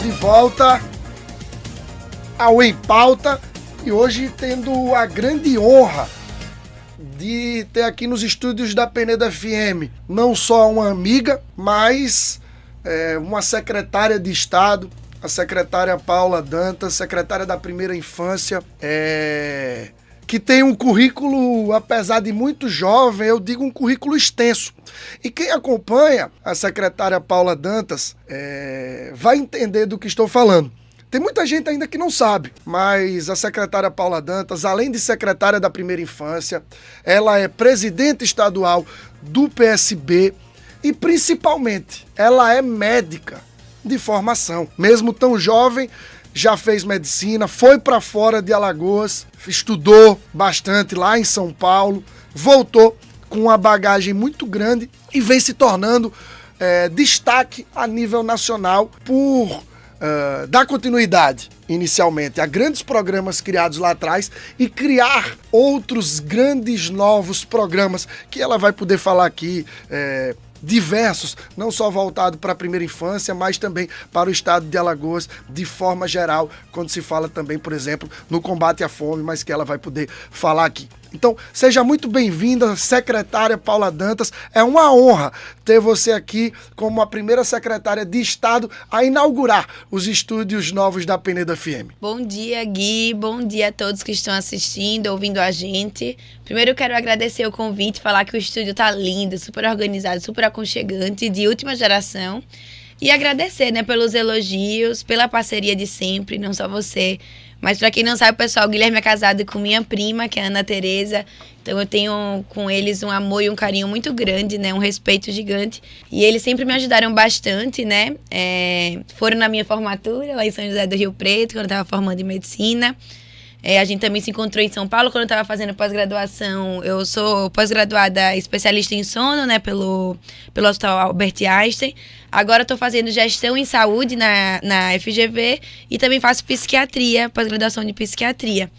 De volta ao Em Pauta e hoje tendo a grande honra de ter aqui nos estúdios da Peneda FM não só uma amiga, mas uma secretária de Estado, a secretária Paula Dantas, secretária da Primeira Infância, que tem um currículo, apesar de muito jovem, eu digo um currículo extenso. E quem acompanha a secretária Paula Dantas vai entender do que estou falando. Tem muita gente ainda que não sabe, mas a secretária Paula Dantas, além de secretária da Primeira Infância, ela é presidente estadual do PSB e, principalmente, ela é médica de formação. Mesmo tão jovem, já fez medicina, foi para fora de Alagoas, estudou bastante lá em São Paulo, voltou com uma bagagem muito grande e vem se tornando destaque a nível nacional por dar continuidade, inicialmente, a grandes programas criados lá atrás e criar outros grandes novos programas que ela vai poder falar aqui, diversos, não só voltado para a primeira infância, mas também para o estado de Alagoas, de forma geral, quando se fala também, por exemplo, no combate à fome, mas que ela vai poder falar aqui. Então, seja muito bem-vinda, secretária Paula Dantas. É uma honra ter você aqui como a primeira secretária de Estado a inaugurar os estúdios novos da Peneda FM. Bom dia, Gui. Bom dia a todos que estão assistindo, ouvindo a gente. Primeiro, eu quero agradecer o convite, falar que o estúdio tá lindo, super organizado, super aconchegante, de última geração. E agradecer, pelos elogios, pela parceria de sempre, não só você. Mas para quem não sabe, pessoal, o Guilherme é casado com minha prima, que é a Ana Tereza. Então eu tenho com eles um amor e um carinho muito grande, um respeito gigante. E eles sempre me ajudaram bastante, foram na minha formatura, lá em São José do Rio Preto, quando eu estava formando em medicina. A gente também se encontrou em São Paulo quando eu estava fazendo pós-graduação. Eu sou pós-graduada especialista em sono, pelo Hospital Albert Einstein. Agora estou fazendo gestão em saúde na FGV e também faço psiquiatria, pós-graduação de psiquiatria.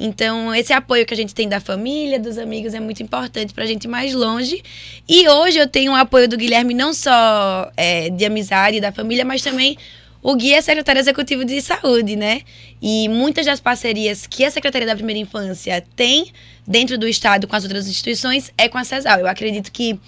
Então, esse apoio que a gente tem da família, dos amigos, é muito importante para a gente ir mais longe. E hoje eu tenho o apoio do Guilherme não só de amizade da família, mas também o Gui é secretário executivo de saúde, E muitas das parcerias que a Secretaria da Primeira Infância tem dentro do Estado com as outras instituições é com a CESAL. Eu acredito que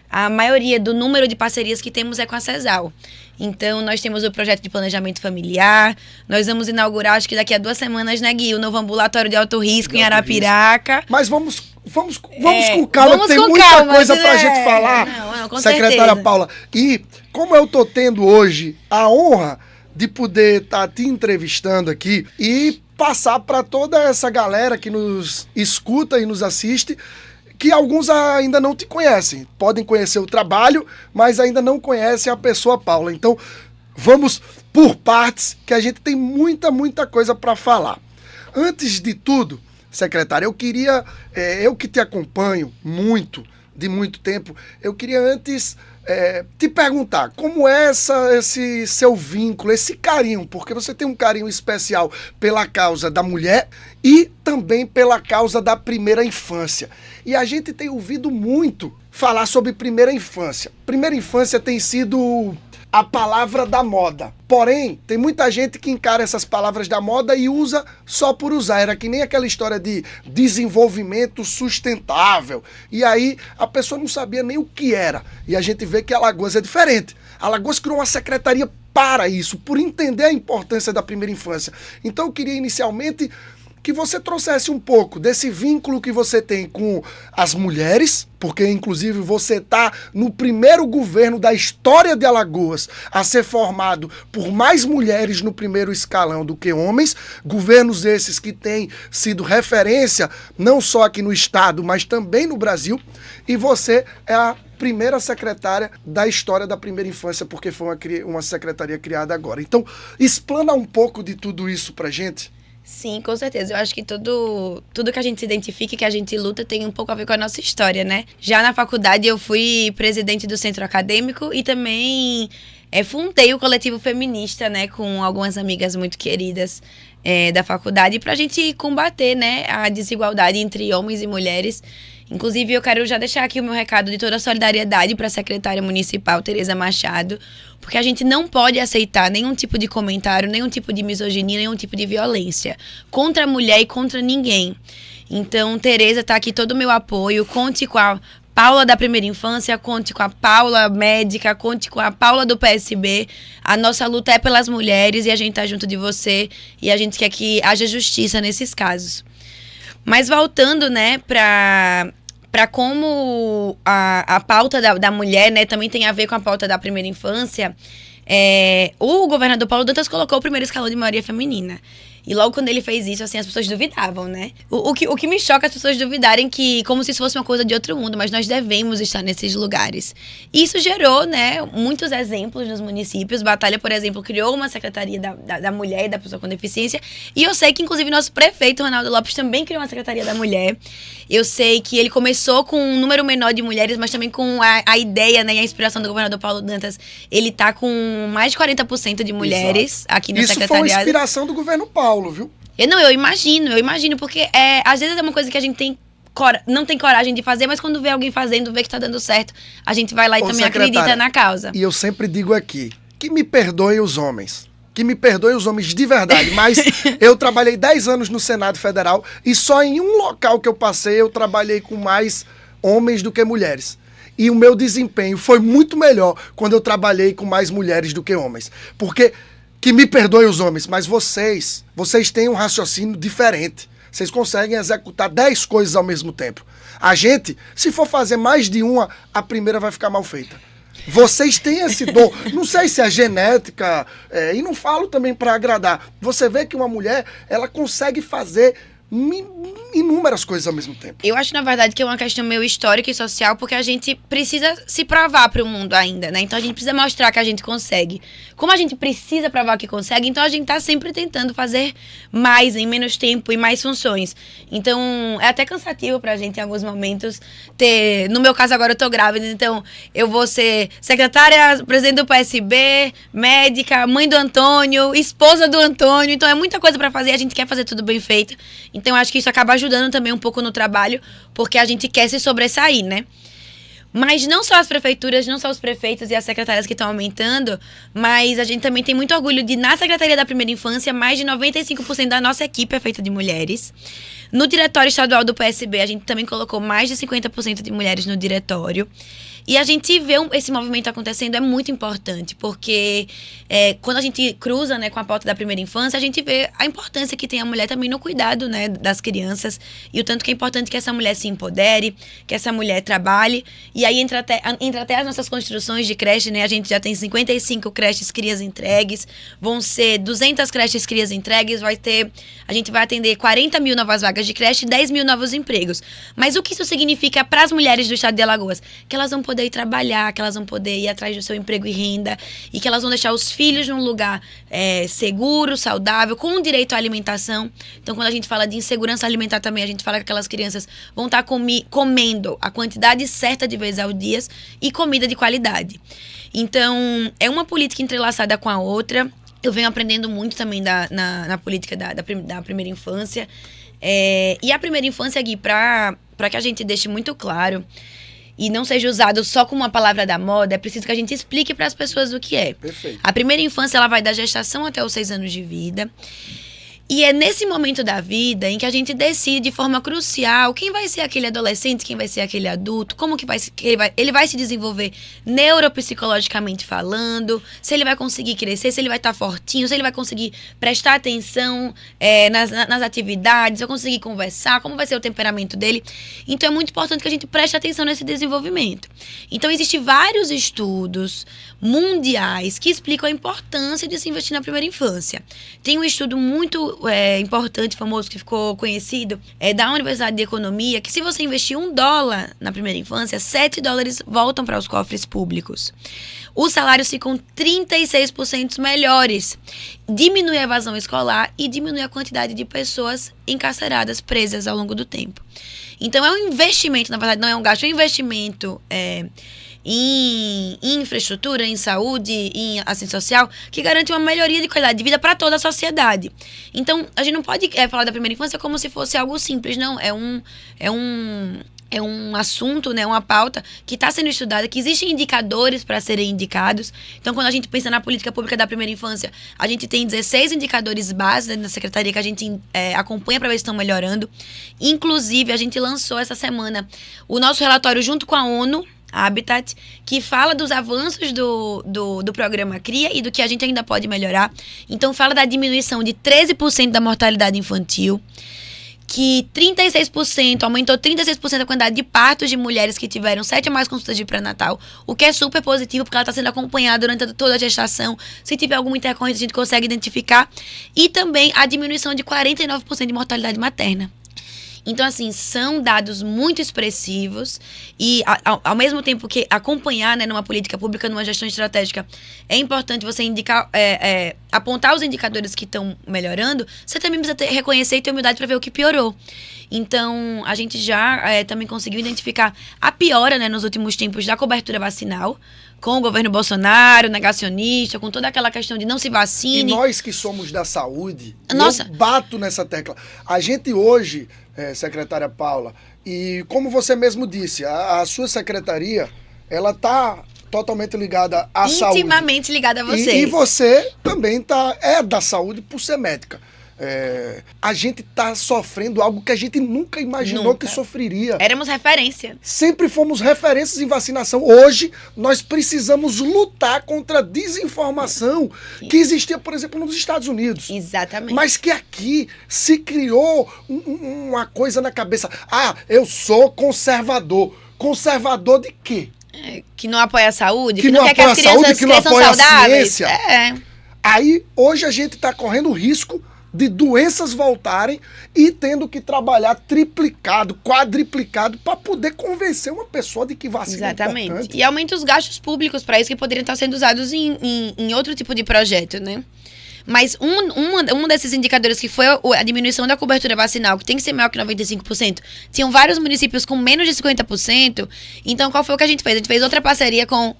a maioria do número de parcerias que temos é com a CESAL. Então, nós temos o projeto de planejamento familiar, nós vamos inaugurar, acho que daqui a 2 semanas, Gui, o novo ambulatório de alto risco em Arapiraca. Mas vamos com calma, que tem muita coisa pra gente falar, com secretária certeza. Paula. E como eu tô tendo hoje a honra de poder estar te entrevistando aqui e passar para toda essa galera que nos escuta e nos assiste, que alguns ainda não te conhecem. Podem conhecer o trabalho, mas ainda não conhecem a pessoa Paula. Então, vamos por partes, que a gente tem muita coisa para falar. Antes de tudo, secretária, eu queria, eu que te acompanho de muito tempo, eu queria antes te perguntar como é esse seu vínculo, esse carinho, porque você tem um carinho especial pela causa da mulher e também pela causa da primeira infância. E a gente tem ouvido muito falar sobre primeira infância. Primeira infância tem sido a palavra da moda. Porém, tem muita gente que encara essas palavras da moda e usa só por usar. Era que nem aquela história de desenvolvimento sustentável. E aí a pessoa não sabia nem o que era. E a gente vê que Alagoas é diferente. Alagoas criou uma secretaria para isso, por entender a importância da primeira infância. Então eu queria inicialmente que você trouxesse um pouco desse vínculo que você tem com as mulheres, porque inclusive você está no primeiro governo da história de Alagoas a ser formado por mais mulheres no primeiro escalão do que homens, governos esses que têm sido referência não só aqui no estado, mas também no Brasil, e você é a primeira secretária da história da primeira infância, porque foi uma secretaria criada agora. Então, explana um pouco de tudo isso pra gente. Sim, com certeza. Eu acho que tudo que a gente se identifica e que a gente luta tem um pouco a ver com a nossa história, Já na faculdade eu fui presidente do centro acadêmico e também fundei o coletivo feminista, com algumas amigas muito queridas da faculdade pra gente combater, a desigualdade entre homens e mulheres. Inclusive, eu quero já deixar aqui o meu recado de toda a solidariedade para a secretária municipal, Tereza Machado, Porque a gente não pode aceitar nenhum tipo de comentário, nenhum tipo de misoginia, nenhum tipo de violência contra a mulher e contra ninguém. Então, Tereza, tá aqui todo o meu apoio. Conte com a Paula da Primeira Infância, conte com a Paula médica, conte com a Paula do PSB. A nossa luta é pelas mulheres e a gente tá junto de você. E a gente quer que haja justiça nesses casos. Mas voltando, né, para como a pauta da mulher, né, também tem a ver com a pauta da primeira infância, o governador Paulo Dantas colocou o primeiro escalão de maioria feminina. E logo quando ele fez isso, assim, as pessoas duvidavam, né? O que me choca é as pessoas duvidarem que, como se isso fosse uma coisa de outro mundo, mas nós devemos estar nesses lugares. E isso gerou, né, muitos exemplos nos municípios. Batalha, por exemplo, criou uma secretaria da mulher e da pessoa com deficiência. E eu sei que, inclusive, nosso prefeito, Ronaldo Lopes, também criou uma secretaria da mulher. Eu sei que ele começou com um número menor de mulheres, mas também com a ideia, né, e a inspiração do governador Paulo Dantas. Ele tá com mais de 40% de mulheres aqui no secretariado. Isso foi uma inspiração do governo Paulo, viu? Eu imagino, porque às vezes é uma coisa que a gente não tem coragem de fazer, mas quando vê alguém fazendo, vê que tá dando certo, a gente vai lá e também acredita na causa. E eu sempre digo aqui, que me perdoem os homens. Que me perdoem os homens de verdade, mas eu trabalhei 10 anos no Senado Federal e só em um local que eu passei eu trabalhei com mais homens do que mulheres. E o meu desempenho foi muito melhor quando eu trabalhei com mais mulheres do que homens. Porque, que me perdoem os homens, mas vocês têm um raciocínio diferente. Vocês conseguem executar 10 coisas ao mesmo tempo. A gente, se for fazer mais de uma, a primeira vai ficar mal feita. Vocês têm esse dom. Não sei se é genética, e não falo também para agradar. Você vê que uma mulher, ela consegue fazer inúmeras coisas ao mesmo tempo. Eu acho, na verdade, que é uma questão meio histórica e social, porque a gente precisa se provar para o mundo ainda, né? Então a gente precisa mostrar que a gente consegue. Como a gente precisa provar que consegue, então a gente tá sempre tentando fazer mais, em menos tempo e mais funções. Então é até cansativo pra gente em alguns momentos ter... No meu caso agora eu tô grávida, então eu vou ser secretária, presidente do PSB, médica, mãe do Antônio, esposa do Antônio. Então é muita coisa pra fazer, a gente quer fazer tudo bem feito. Então, eu acho que isso acaba ajudando também um pouco no trabalho, porque a gente quer se sobressair, né? Mas não só as prefeituras, não só os prefeitos e as secretárias que estão aumentando, mas a gente também tem muito orgulho de, na Secretaria da Primeira Infância, mais de 95% da nossa equipe é feita de mulheres. No Diretório Estadual do PSB, a gente também colocou mais de 50% de mulheres no diretório. E a gente vê esse movimento acontecendo é muito importante, porque quando a gente cruza, né, com a pauta da primeira infância, a gente vê a importância que tem a mulher também no cuidado, né, das crianças, e o tanto que é importante que essa mulher se empodere, que essa mulher trabalhe. E aí entra até as nossas construções de creche, né? A gente já tem 55 creches crias entregues, vão ser 200 creches crias entregues, a gente vai atender 40 mil novas vagas de creche e 10 mil novos empregos. Mas o que isso significa para as mulheres do estado de Alagoas? Que elas vão poder ir trabalhar, que elas vão poder ir atrás do seu emprego e renda, e que elas vão deixar os filhos num lugar seguro, saudável, com direito à alimentação. Então, quando a gente fala de insegurança alimentar também, a gente fala que aquelas crianças vão estar comendo a quantidade certa de vezes ao dia e comida de qualidade. Então, é uma política entrelaçada com a outra. Eu venho aprendendo muito também na política da primeira infância. E a primeira infância, Gui, para que a gente deixe muito claro e não seja usado só como uma palavra da moda, é preciso que a gente explique para as pessoas o que é. Perfeito. A primeira infância, ela vai da gestação até os 6 anos de vida. E é nesse momento da vida em que a gente decide de forma crucial quem vai ser aquele adolescente, quem vai ser aquele adulto, como que ele vai se desenvolver neuropsicologicamente falando, se ele vai conseguir crescer, se ele vai estar fortinho, se ele vai conseguir prestar atenção nas atividades, vai conseguir conversar, como vai ser o temperamento dele. Então é muito importante que a gente preste atenção nesse desenvolvimento. Então existem vários estudos mundiais que explicam a importância de se investir na primeira infância. Tem um estudo muito importante, famoso, que ficou conhecido, da Universidade de Economia, que se você investir $1 na primeira infância, $7 voltam para os cofres públicos. Os salários ficam 36% melhores. Diminui a evasão escolar e diminui a quantidade de pessoas encarceradas, presas ao longo do tempo. Então é um investimento, na verdade não é um gasto, é um investimento em infraestrutura, em saúde, em assistência social, que garante uma melhoria de qualidade de vida para toda a sociedade. Então, a gente não pode falar da primeira infância como se fosse algo simples, não. É é um assunto, né, uma pauta que está sendo estudada, que existem indicadores para serem indicados. Então, quando a gente pensa na política pública da primeira infância, a gente tem 16 indicadores básicos na secretaria que a gente acompanha para ver se estão melhorando. Inclusive, a gente lançou essa semana o nosso relatório junto com a ONU, Habitat, que fala dos avanços do programa CRIA e do que a gente ainda pode melhorar. Então, fala da diminuição de 13% da mortalidade infantil, que 36%, aumentou 36% a quantidade de partos de mulheres que tiveram 7 ou mais consultas de pré-natal, o que é super positivo, porque ela está sendo acompanhada durante toda a gestação. Se tiver alguma intercorrência, a gente consegue identificar. E também a diminuição de 49% de mortalidade materna. Então, assim, são dados muito expressivos e, ao mesmo tempo que acompanhar, né, numa política pública, numa gestão estratégica, é importante você indicar, apontar os indicadores que estão melhorando, você também precisa reconhecer e ter humildade para ver o que piorou. Então, a gente já também conseguiu identificar a piora, né, nos últimos tempos da cobertura vacinal, com o governo Bolsonaro, negacionista, com toda aquela questão de não se vacine. E nós que somos da saúde, Nossa, eu bato nessa tecla. A gente hoje, secretária Paula, e como você mesmo disse, a sua secretaria, ela está totalmente ligada à saúde. Intimamente ligada a vocês. E você também é da saúde por ser médica. A gente está sofrendo algo que a gente nunca imaginou que sofreria. Éramos referência. Sempre fomos referências em vacinação. Hoje, nós precisamos lutar contra a desinformação que existia, por exemplo, nos Estados Unidos. Exatamente. Mas que aqui se criou uma coisa na cabeça. Ah, eu sou conservador. Conservador de quê? Que não apoia a saúde, que não quer que apoia as a saúde, que não cresçam apoia saudáveis. a ciência. Aí, hoje a gente está correndo o risco de doenças voltarem e tendo que trabalhar triplicado, quadriplicado para poder convencer uma pessoa de que vacina é importante. E aumenta os gastos públicos para isso que poderiam estar sendo usados em outro tipo de projeto, né? Mas um desses indicadores que foi a diminuição da cobertura vacinal, que tem que ser maior que 95%, tinham vários municípios com menos de 50%. Então, qual foi o que a gente fez? A gente fez outra parceria com o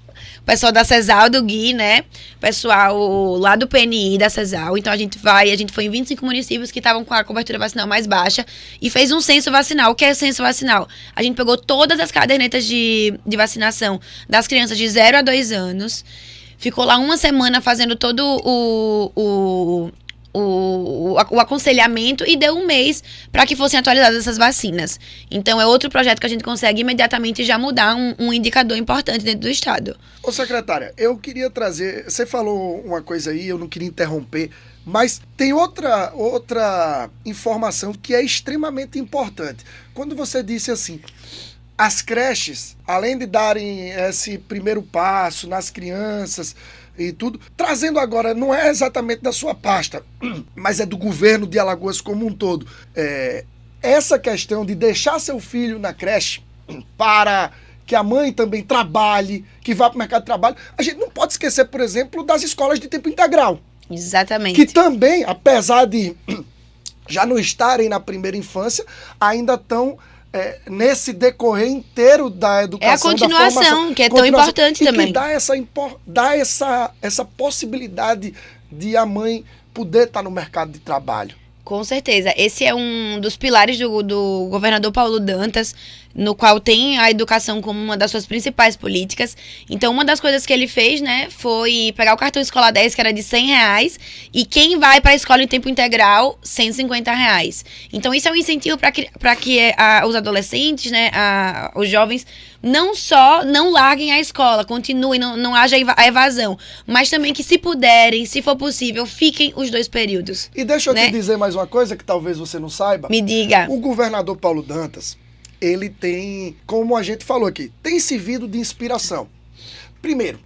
pessoal da CESAL, do Gui, né? Pessoal lá do PNI, da CESAL. Então, a gente foi em 25 municípios que estavam com a cobertura vacinal mais baixa e fez um censo vacinal. O que é censo vacinal? A gente pegou todas as cadernetas de vacinação das crianças de 0 a 2 anos, ficou lá uma semana fazendo todo o aconselhamento e deu um mês para que fossem atualizadas essas vacinas. Então, é outro projeto que a gente consegue imediatamente já mudar um indicador importante dentro do estado. Ô, secretária, eu queria trazer... Você falou uma coisa aí, eu não queria interromper, mas tem outra informação que é extremamente importante. Quando você disse assim... As creches, além de darem esse primeiro passo nas crianças e tudo, trazendo agora, não é exatamente da sua pasta, mas é do governo de Alagoas como um todo. Essa questão de deixar seu filho na creche para que a mãe também trabalhe, que vá para o mercado de trabalho, a gente não pode esquecer, por exemplo, das escolas de tempo integral. Exatamente. Que também, apesar de já não estarem na primeira infância, ainda estão... nesse decorrer inteiro da educação, é a continuação, da formação, que é tão importante também. Que dá essa possibilidade de a mãe poder estar no mercado de trabalho. Com certeza. Esse é um dos pilares do governador Paulo Dantas, no qual tem a educação como uma das suas principais políticas. Então, uma das coisas que ele fez, né, foi pegar o cartão Escola 10, que era de R$100, e quem vai para a escola em tempo integral, R$150. Então, isso é um incentivo para que os adolescentes, né, os jovens, não larguem a escola, continuem, não haja a evasão, mas também que, se puderem, se for possível, fiquem os 2 períodos. E deixa eu né? te dizer mais uma coisa que talvez você não saiba. Me diga. O governador Paulo Dantas, ele tem, como a gente falou aqui, tem servido de inspiração. Primeiro,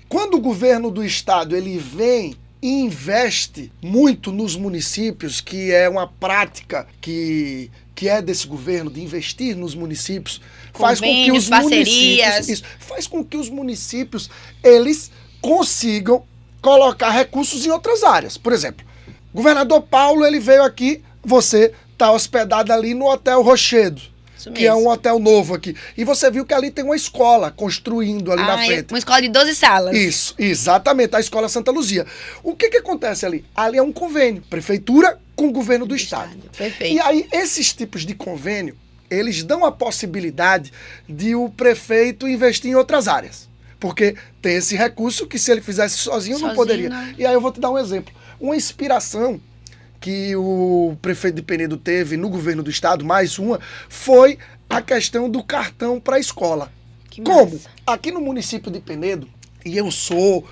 quando o governo do estado ele vem e investe muito nos municípios, que é uma prática que é desse governo, de investir nos municípios, faz com que os municípios, faz com que os municípios eles consigam colocar recursos em outras áreas. Por exemplo, o governador Paulo ele veio aqui, você está hospedado ali no Hotel Rochedo, que é um hotel novo aqui. E você viu que ali tem uma escola construindo ali na frente. Uma escola de 12 salas. Isso, exatamente, a Escola Santa Luzia. O que acontece ali? Ali é um convênio, prefeitura com o governo do estado. Perfeito. E aí, esses tipos de convênio, eles dão a possibilidade de o prefeito investir em outras áreas. Porque tem esse recurso que, se ele fizesse sozinho não poderia. Não. E aí eu vou te dar um exemplo. Uma inspiração que o prefeito de Penedo teve no governo do estado, mais uma, foi a questão do cartão para a escola. Como? Aqui no município de Penedo, e eu sou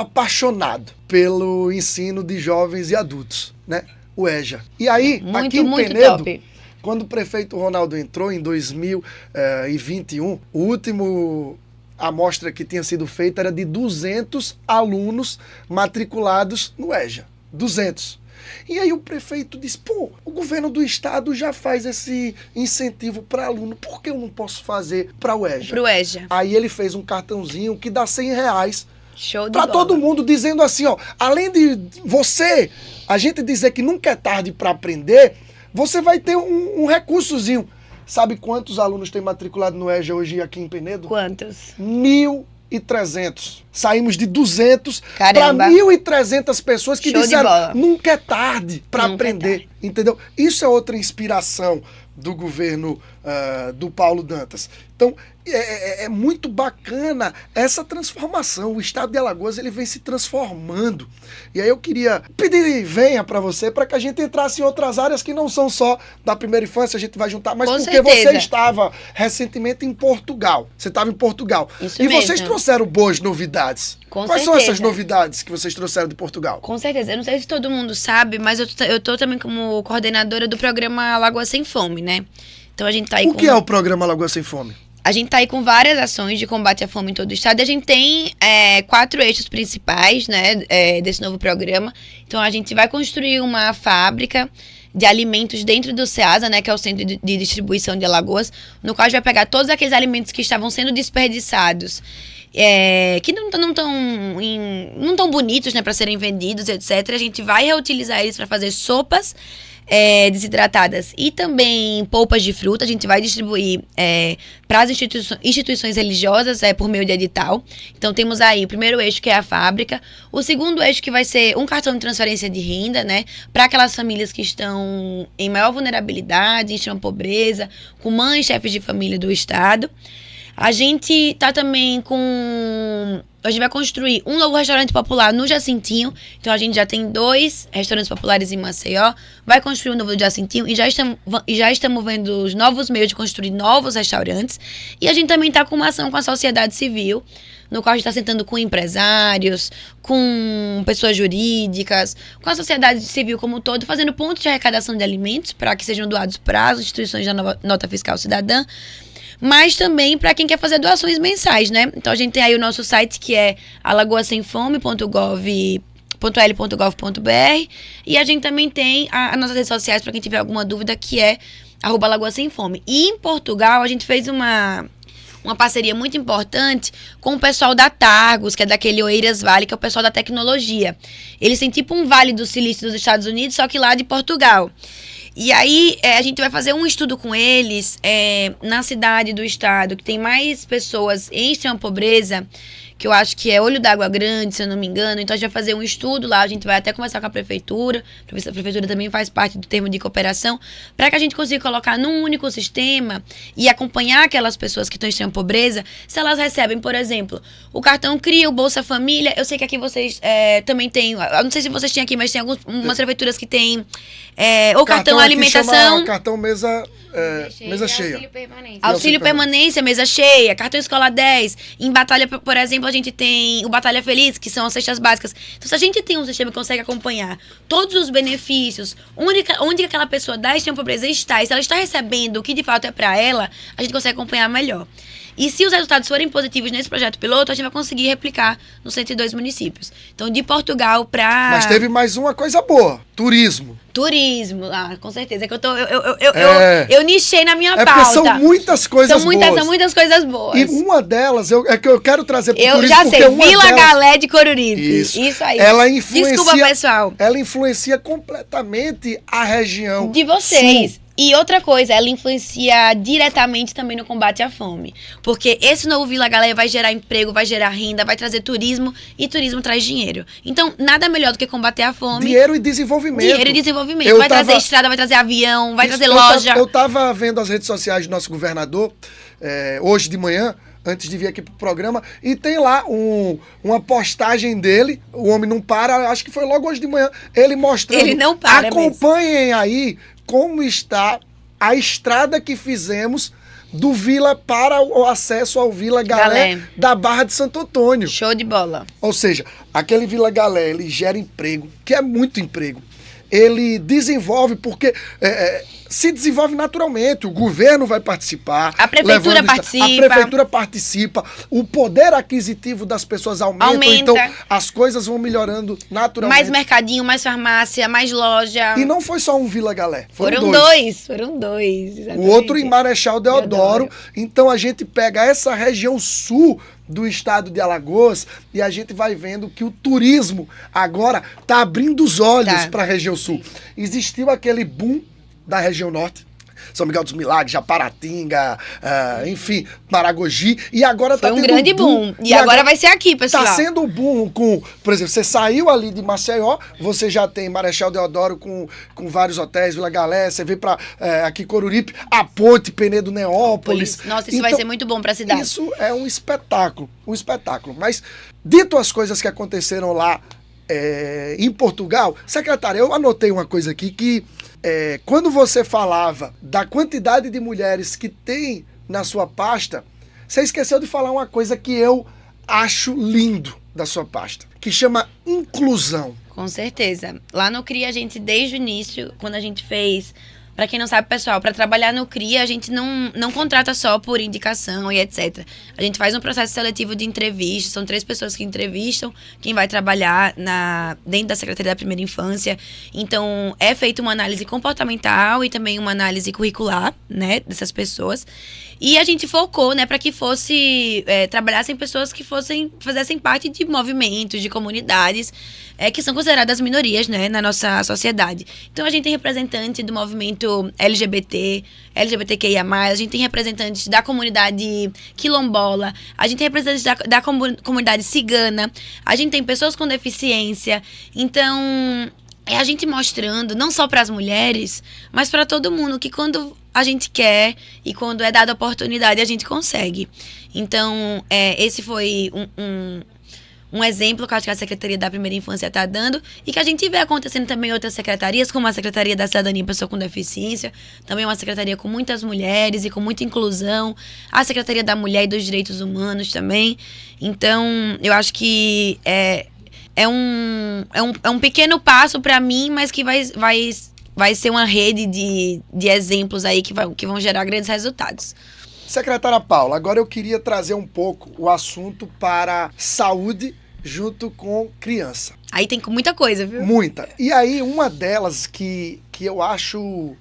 apaixonado pelo ensino de jovens e adultos, né? O EJA. E aí, aqui em Penedo, top. Quando o prefeito Ronaldo entrou em 2021, o último amostra que tinha sido feita era de 200 alunos matriculados no EJA. 200. E aí o prefeito disse, pô, o governo do estado já faz esse incentivo para aluno, por que eu não posso fazer para o EJA? Pro EJA. Aí ele fez um cartãozinho que dá R$100 para todo mundo, dizendo assim, ó, além de a gente dizer que nunca é tarde para aprender, você vai ter um recursozinho. Sabe quantos alunos tem matriculado no EJA hoje aqui em Penedo? Quantos? 1.300. Saímos de 200 para 1.300 pessoas que disseram nunca é tarde para aprender. Entendeu? Isso é outra inspiração do governo do Paulo Dantas. Então, é muito bacana essa transformação. O estado de Alagoas, ele vem se transformando. E aí eu queria pedir venha para você, para que a gente entrasse em outras áreas que não são só da primeira infância, a gente vai juntar, mas porque você estava recentemente em Portugal. Você estava em Portugal. Isso e mesmo. Vocês trouxeram boas novidades. Quais são essas novidades que vocês trouxeram de Portugal? Com certeza. Eu não sei se todo mundo sabe, mas eu tô também como coordenadora do programa Alagoas Sem Fome, né? Então a gente tá aí O que é o programa Alagoas Sem Fome? A gente tá aí com várias ações de combate à fome em todo o estado. E a gente tem 4 eixos principais, né, desse novo programa. Então a gente vai construir uma fábrica de alimentos dentro do SEASA, né, que é o Centro de Distribuição de Alagoas, no qual a gente vai pegar todos aqueles alimentos que estavam sendo desperdiçados, que não tão bonitos, né, para serem vendidos, etc. A gente vai reutilizar eles para fazer sopas desidratadas e também polpas de fruta. A gente vai distribuir para as instituições religiosas por meio de edital. Então temos aí o primeiro eixo, que é a fábrica, o segundo eixo, que vai ser um cartão de transferência de renda, né, para aquelas famílias que estão em maior vulnerabilidade, em extrema pobreza, com mães, chefes de família do estado. A gente tá também a gente vai construir um novo restaurante popular no Jacintinho. Então a gente já tem 2 restaurantes populares em Maceió. Vai construir um novo no Jacintinho e já estamos vendo os novos meios de construir novos restaurantes. E a gente também tá com uma ação com a sociedade civil, no qual a gente está sentando com empresários, com pessoas jurídicas, com a sociedade civil como um todo, fazendo pontos de arrecadação de alimentos para que sejam doados para as instituições da Nota Fiscal Cidadã, mas também para quem quer fazer doações mensais, né? Então a gente tem aí o nosso site, que é alagoasemfome.gov.l.gov.br, e a gente também tem as nossas redes sociais para quem tiver alguma dúvida, que é @alagoasemfome. E em Portugal a gente fez uma parceria muito importante com o pessoal da Targus, que é daquele Oeiras Vale, que é o pessoal da tecnologia. Eles têm tipo um Vale do Silício dos Estados Unidos, só que lá de Portugal. E aí a gente vai fazer um estudo com eles na cidade do estado que tem mais pessoas em extrema pobreza, que eu acho que é Olho d'Água Grande, se eu não me engano. Então a gente vai fazer um estudo lá, a gente vai até conversar com a prefeitura, para ver se a prefeitura também faz parte do termo de cooperação, para que a gente consiga colocar num único sistema e acompanhar aquelas pessoas que estão em extrema pobreza, se elas recebem, por exemplo, o cartão CRIA, o Bolsa Família. Eu sei que aqui vocês também têm, eu não sei se vocês têm aqui, mas tem algumas prefeituras que têm o cartão alimentação, cartão mesa cheia. Auxílio permanência, mesa cheia, cartão escola 10. Em Batalha, por exemplo, a gente tem o Batalha Feliz, que são as cestas básicas. Então, se a gente tem um sistema que consegue acompanhar todos os benefícios, onde aquela pessoa da extrema pobreza está, e se ela está recebendo o que de fato é para ela, a gente consegue acompanhar melhor. E se os resultados forem positivos nesse projeto piloto, a gente vai conseguir replicar nos 102 municípios. Então, de Portugal para... Mas teve mais uma coisa boa: turismo. Turismo, com certeza. É que eu nichei na minha pauta. São muitas coisas boas. São muitas coisas boas. E uma delas, é que eu quero trazer para o turismo. Eu já sei, Vila Galé de Coruripe. Isso aí. Ela influencia, desculpa, pessoal. Ela influencia completamente a região de vocês. Sul. E outra coisa, ela influencia diretamente também no combate à fome. Porque esse novo Vila Galé vai gerar emprego, vai gerar renda, vai trazer turismo, e turismo traz dinheiro. Então, nada melhor do que combater a fome. Dinheiro e desenvolvimento. Dinheiro e desenvolvimento. Vai trazer estrada, vai trazer avião, vai trazer loja. Eu tava vendo as redes sociais do nosso governador, hoje de manhã, antes de vir aqui pro programa, e tem lá uma postagem dele, o homem não para, acho que foi logo hoje de manhã, ele mostrando. Ele não para Acompanhem aí como está a estrada que fizemos do Vila para o acesso ao Vila Galé da Barra de Santo Antônio. Show de bola. Ou seja, aquele Vila Galé, ele gera emprego, que é muito emprego. Ele desenvolve porque se desenvolve naturalmente, o governo vai participar. A prefeitura participa. A prefeitura participa, o poder aquisitivo das pessoas aumenta. Então as coisas vão melhorando naturalmente. Mais mercadinho, mais farmácia, mais loja. E não foi só um Vila Galé, foram dois. Foram dois, exatamente. O outro em Marechal Deodoro. Então a gente pega essa região sul do estado de Alagoas e a gente vai vendo que o turismo agora está abrindo os olhos para a região sul. Existiu aquele boom da região norte, São Miguel dos Milagres, Japaratinga, enfim, Maragogi, e agora foi um grande boom. E agora vai ser aqui, pessoal. Tá sendo um boom com, por exemplo, você saiu ali de Maceió, você já tem Marechal Deodoro com vários hotéis, Vila Galé, você vem para aqui Coruripe, a Ponte, Penedo Neópolis. Nossa, isso vai ser muito bom para a cidade. Isso é um espetáculo. Mas, dito as coisas que aconteceram lá em Portugal, secretária, eu anotei uma coisa aqui que quando você falava da quantidade de mulheres que tem na sua pasta, você esqueceu de falar uma coisa que eu acho lindo da sua pasta, que chama inclusão. Com certeza. Lá no CRIA, a gente, desde o início, quando a gente fez... Para quem não sabe, pessoal, para trabalhar no CRIA, a gente não contrata só por indicação e etc. A gente faz um processo seletivo de entrevista, são 3 pessoas que entrevistam quem vai trabalhar dentro da Secretaria da Primeira Infância. Então, é feita uma análise comportamental e também uma análise curricular, né, dessas pessoas. E a gente focou, né, para que trabalhassem pessoas que fizessem parte de movimentos, de comunidades, que são consideradas minorias, né, na nossa sociedade. Então, a gente tem representante do movimento LGBT, LGBTQIA+, a gente tem representantes da comunidade quilombola, a gente tem representantes da comunidade cigana, a gente tem pessoas com deficiência. Então, é a gente mostrando, não só para as mulheres, mas para todo mundo, que quando a gente quer e quando é dada a oportunidade, a gente consegue. Então, esse foi um exemplo que eu acho que a Secretaria da Primeira Infância está dando e que a gente vê acontecendo também em outras secretarias, como a Secretaria da Cidadania e Pessoa com Deficiência, também uma secretaria com muitas mulheres e com muita inclusão, a Secretaria da Mulher e dos Direitos Humanos também. Então, eu acho que é um pequeno passo para mim, mas que vai ser uma rede de exemplos aí que vão gerar grandes resultados. Secretária Paula, agora eu queria trazer um pouco o assunto para saúde junto com criança. Aí tem muita coisa, viu? Muita. E aí uma delas que eu acho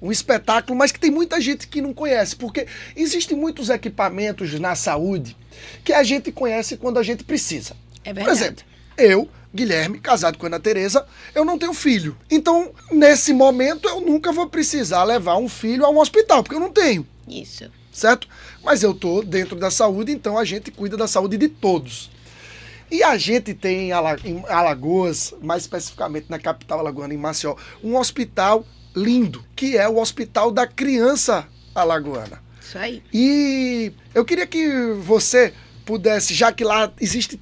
um espetáculo, mas que tem muita gente que não conhece, porque existem muitos equipamentos na saúde que a gente conhece quando a gente precisa. É verdade. Por exemplo, eu, Guilherme, casado com Ana Tereza, eu não tenho filho. Então, nesse momento, eu nunca vou precisar levar um filho a um hospital, porque eu não tenho. Isso. Certo? Mas eu tô dentro da saúde, então a gente cuida da saúde de todos. E a gente tem em Alagoas, mais especificamente na capital alagoana, em Maceió, um hospital lindo, que é o Hospital da Criança Alagoana. Isso aí. E eu queria que você pudesse, já que lá existe...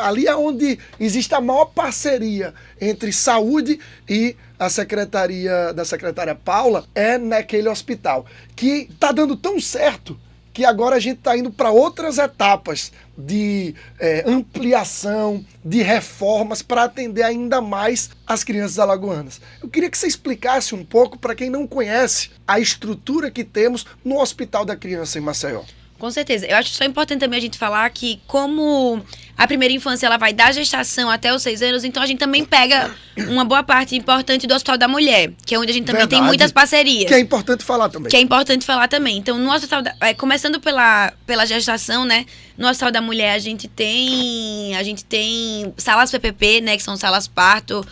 ali é onde existe a maior parceria entre saúde e a secretária Paula, é naquele hospital, que está dando tão certo que agora a gente está indo para outras etapas de ampliação, de reformas para atender ainda mais as crianças alagoanas. Eu queria que você explicasse um pouco, para quem não conhece, a estrutura que temos no Hospital da Criança em Maceió. Com certeza. Eu acho só importante também a gente falar que, como a primeira infância ela vai da gestação até os 6 anos, então a gente também pega uma boa parte importante do Hospital da Mulher, que é onde a gente também tem muitas parcerias. Que é importante falar também. Então, no Hospital começando pela gestação, né? No Hospital da Mulher a gente tem salas PPP, né? Que são salas parto,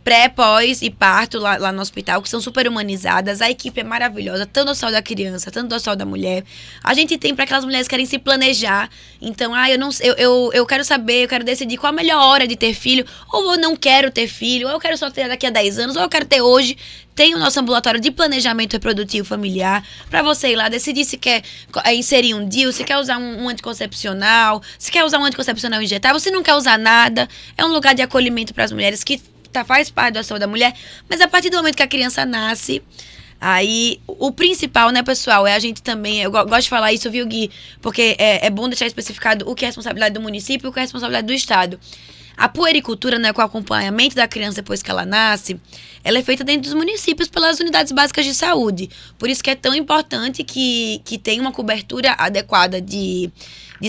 pré, pós e parto lá no hospital, que são super humanizadas. A equipe é maravilhosa, tanto do hospital da criança, tanto do hospital da mulher. A gente tem para aquelas mulheres que querem se planejar. Então, eu quero saber, eu quero decidir qual a melhor hora de ter filho, ou eu não quero ter filho, ou eu quero só ter daqui a 10 anos, ou eu quero ter hoje. Tem o nosso ambulatório de planejamento reprodutivo familiar, para você ir lá decidir se quer inserir um DIU, se quer usar um anticoncepcional, se quer usar um anticoncepcional injetável, se não quer usar nada. É um lugar de acolhimento para as mulheres que faz parte da saúde da mulher, mas a partir do momento que a criança nasce, aí o principal, né, pessoal, é a gente também, eu gosto de falar isso, viu, Gui? Porque é bom deixar especificado o que é responsabilidade do município e o que é responsabilidade do Estado. A puericultura, né, com o acompanhamento da criança depois que ela nasce, ela é feita dentro dos municípios pelas unidades básicas de saúde. Por isso que é tão importante que tenha uma cobertura adequada de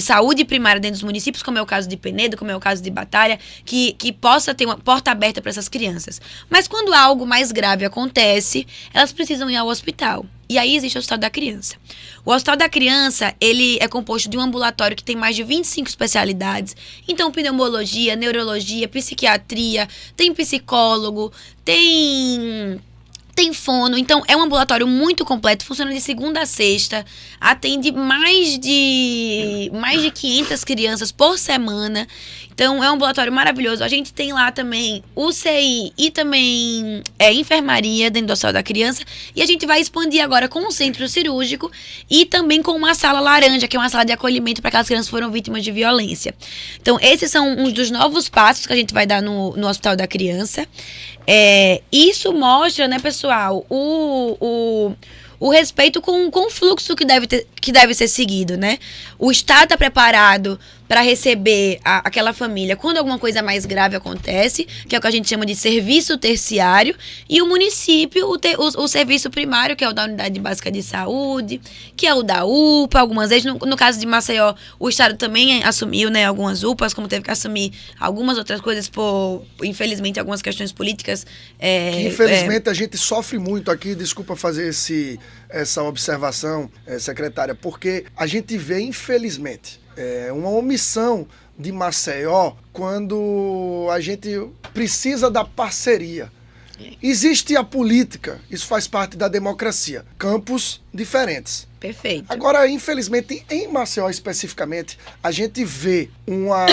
saúde primária dentro dos municípios, como é o caso de Penedo, como é o caso de Batalha, que possa ter uma porta aberta para essas crianças. Mas quando algo mais grave acontece, elas precisam ir ao hospital. E aí existe o Hospital da Criança. O Hospital da Criança, ele é composto de um ambulatório que tem mais de 25 especialidades. Então, pneumologia, neurologia, psiquiatria, tem psicólogo, tem fono. Então, é um ambulatório muito completo, funciona de segunda a sexta, atende mais de 500 crianças por semana. Então, é um ambulatório maravilhoso. A gente tem lá também UCI e também enfermaria dentro do Hospital da Criança. E a gente vai expandir agora com um centro cirúrgico e também com uma sala laranja, que é uma sala de acolhimento para aquelas crianças que foram vítimas de violência. Então, esses são uns dos novos passos que a gente vai dar no Hospital da Criança. Isso mostra, né, pessoal, o respeito com o fluxo que deve ser seguido, né? O Estado está preparado para receber aquela família quando alguma coisa mais grave acontece, que é o que a gente chama de serviço terciário, e o município, o serviço primário, que é o da Unidade Básica de Saúde, que é o da UPA, algumas vezes. No caso de Maceió, o Estado também assumiu, né, algumas UPAs, como teve que assumir algumas outras coisas por, infelizmente, algumas questões políticas. Que, infelizmente, a gente sofre muito aqui, desculpa fazer essa observação, secretária, porque a gente vê, infelizmente, uma omissão de Maceió quando a gente precisa da parceria. Existe a política, isso faz parte da democracia. Campos diferentes. Perfeito. Agora, infelizmente, em Maceió especificamente, a gente vê uma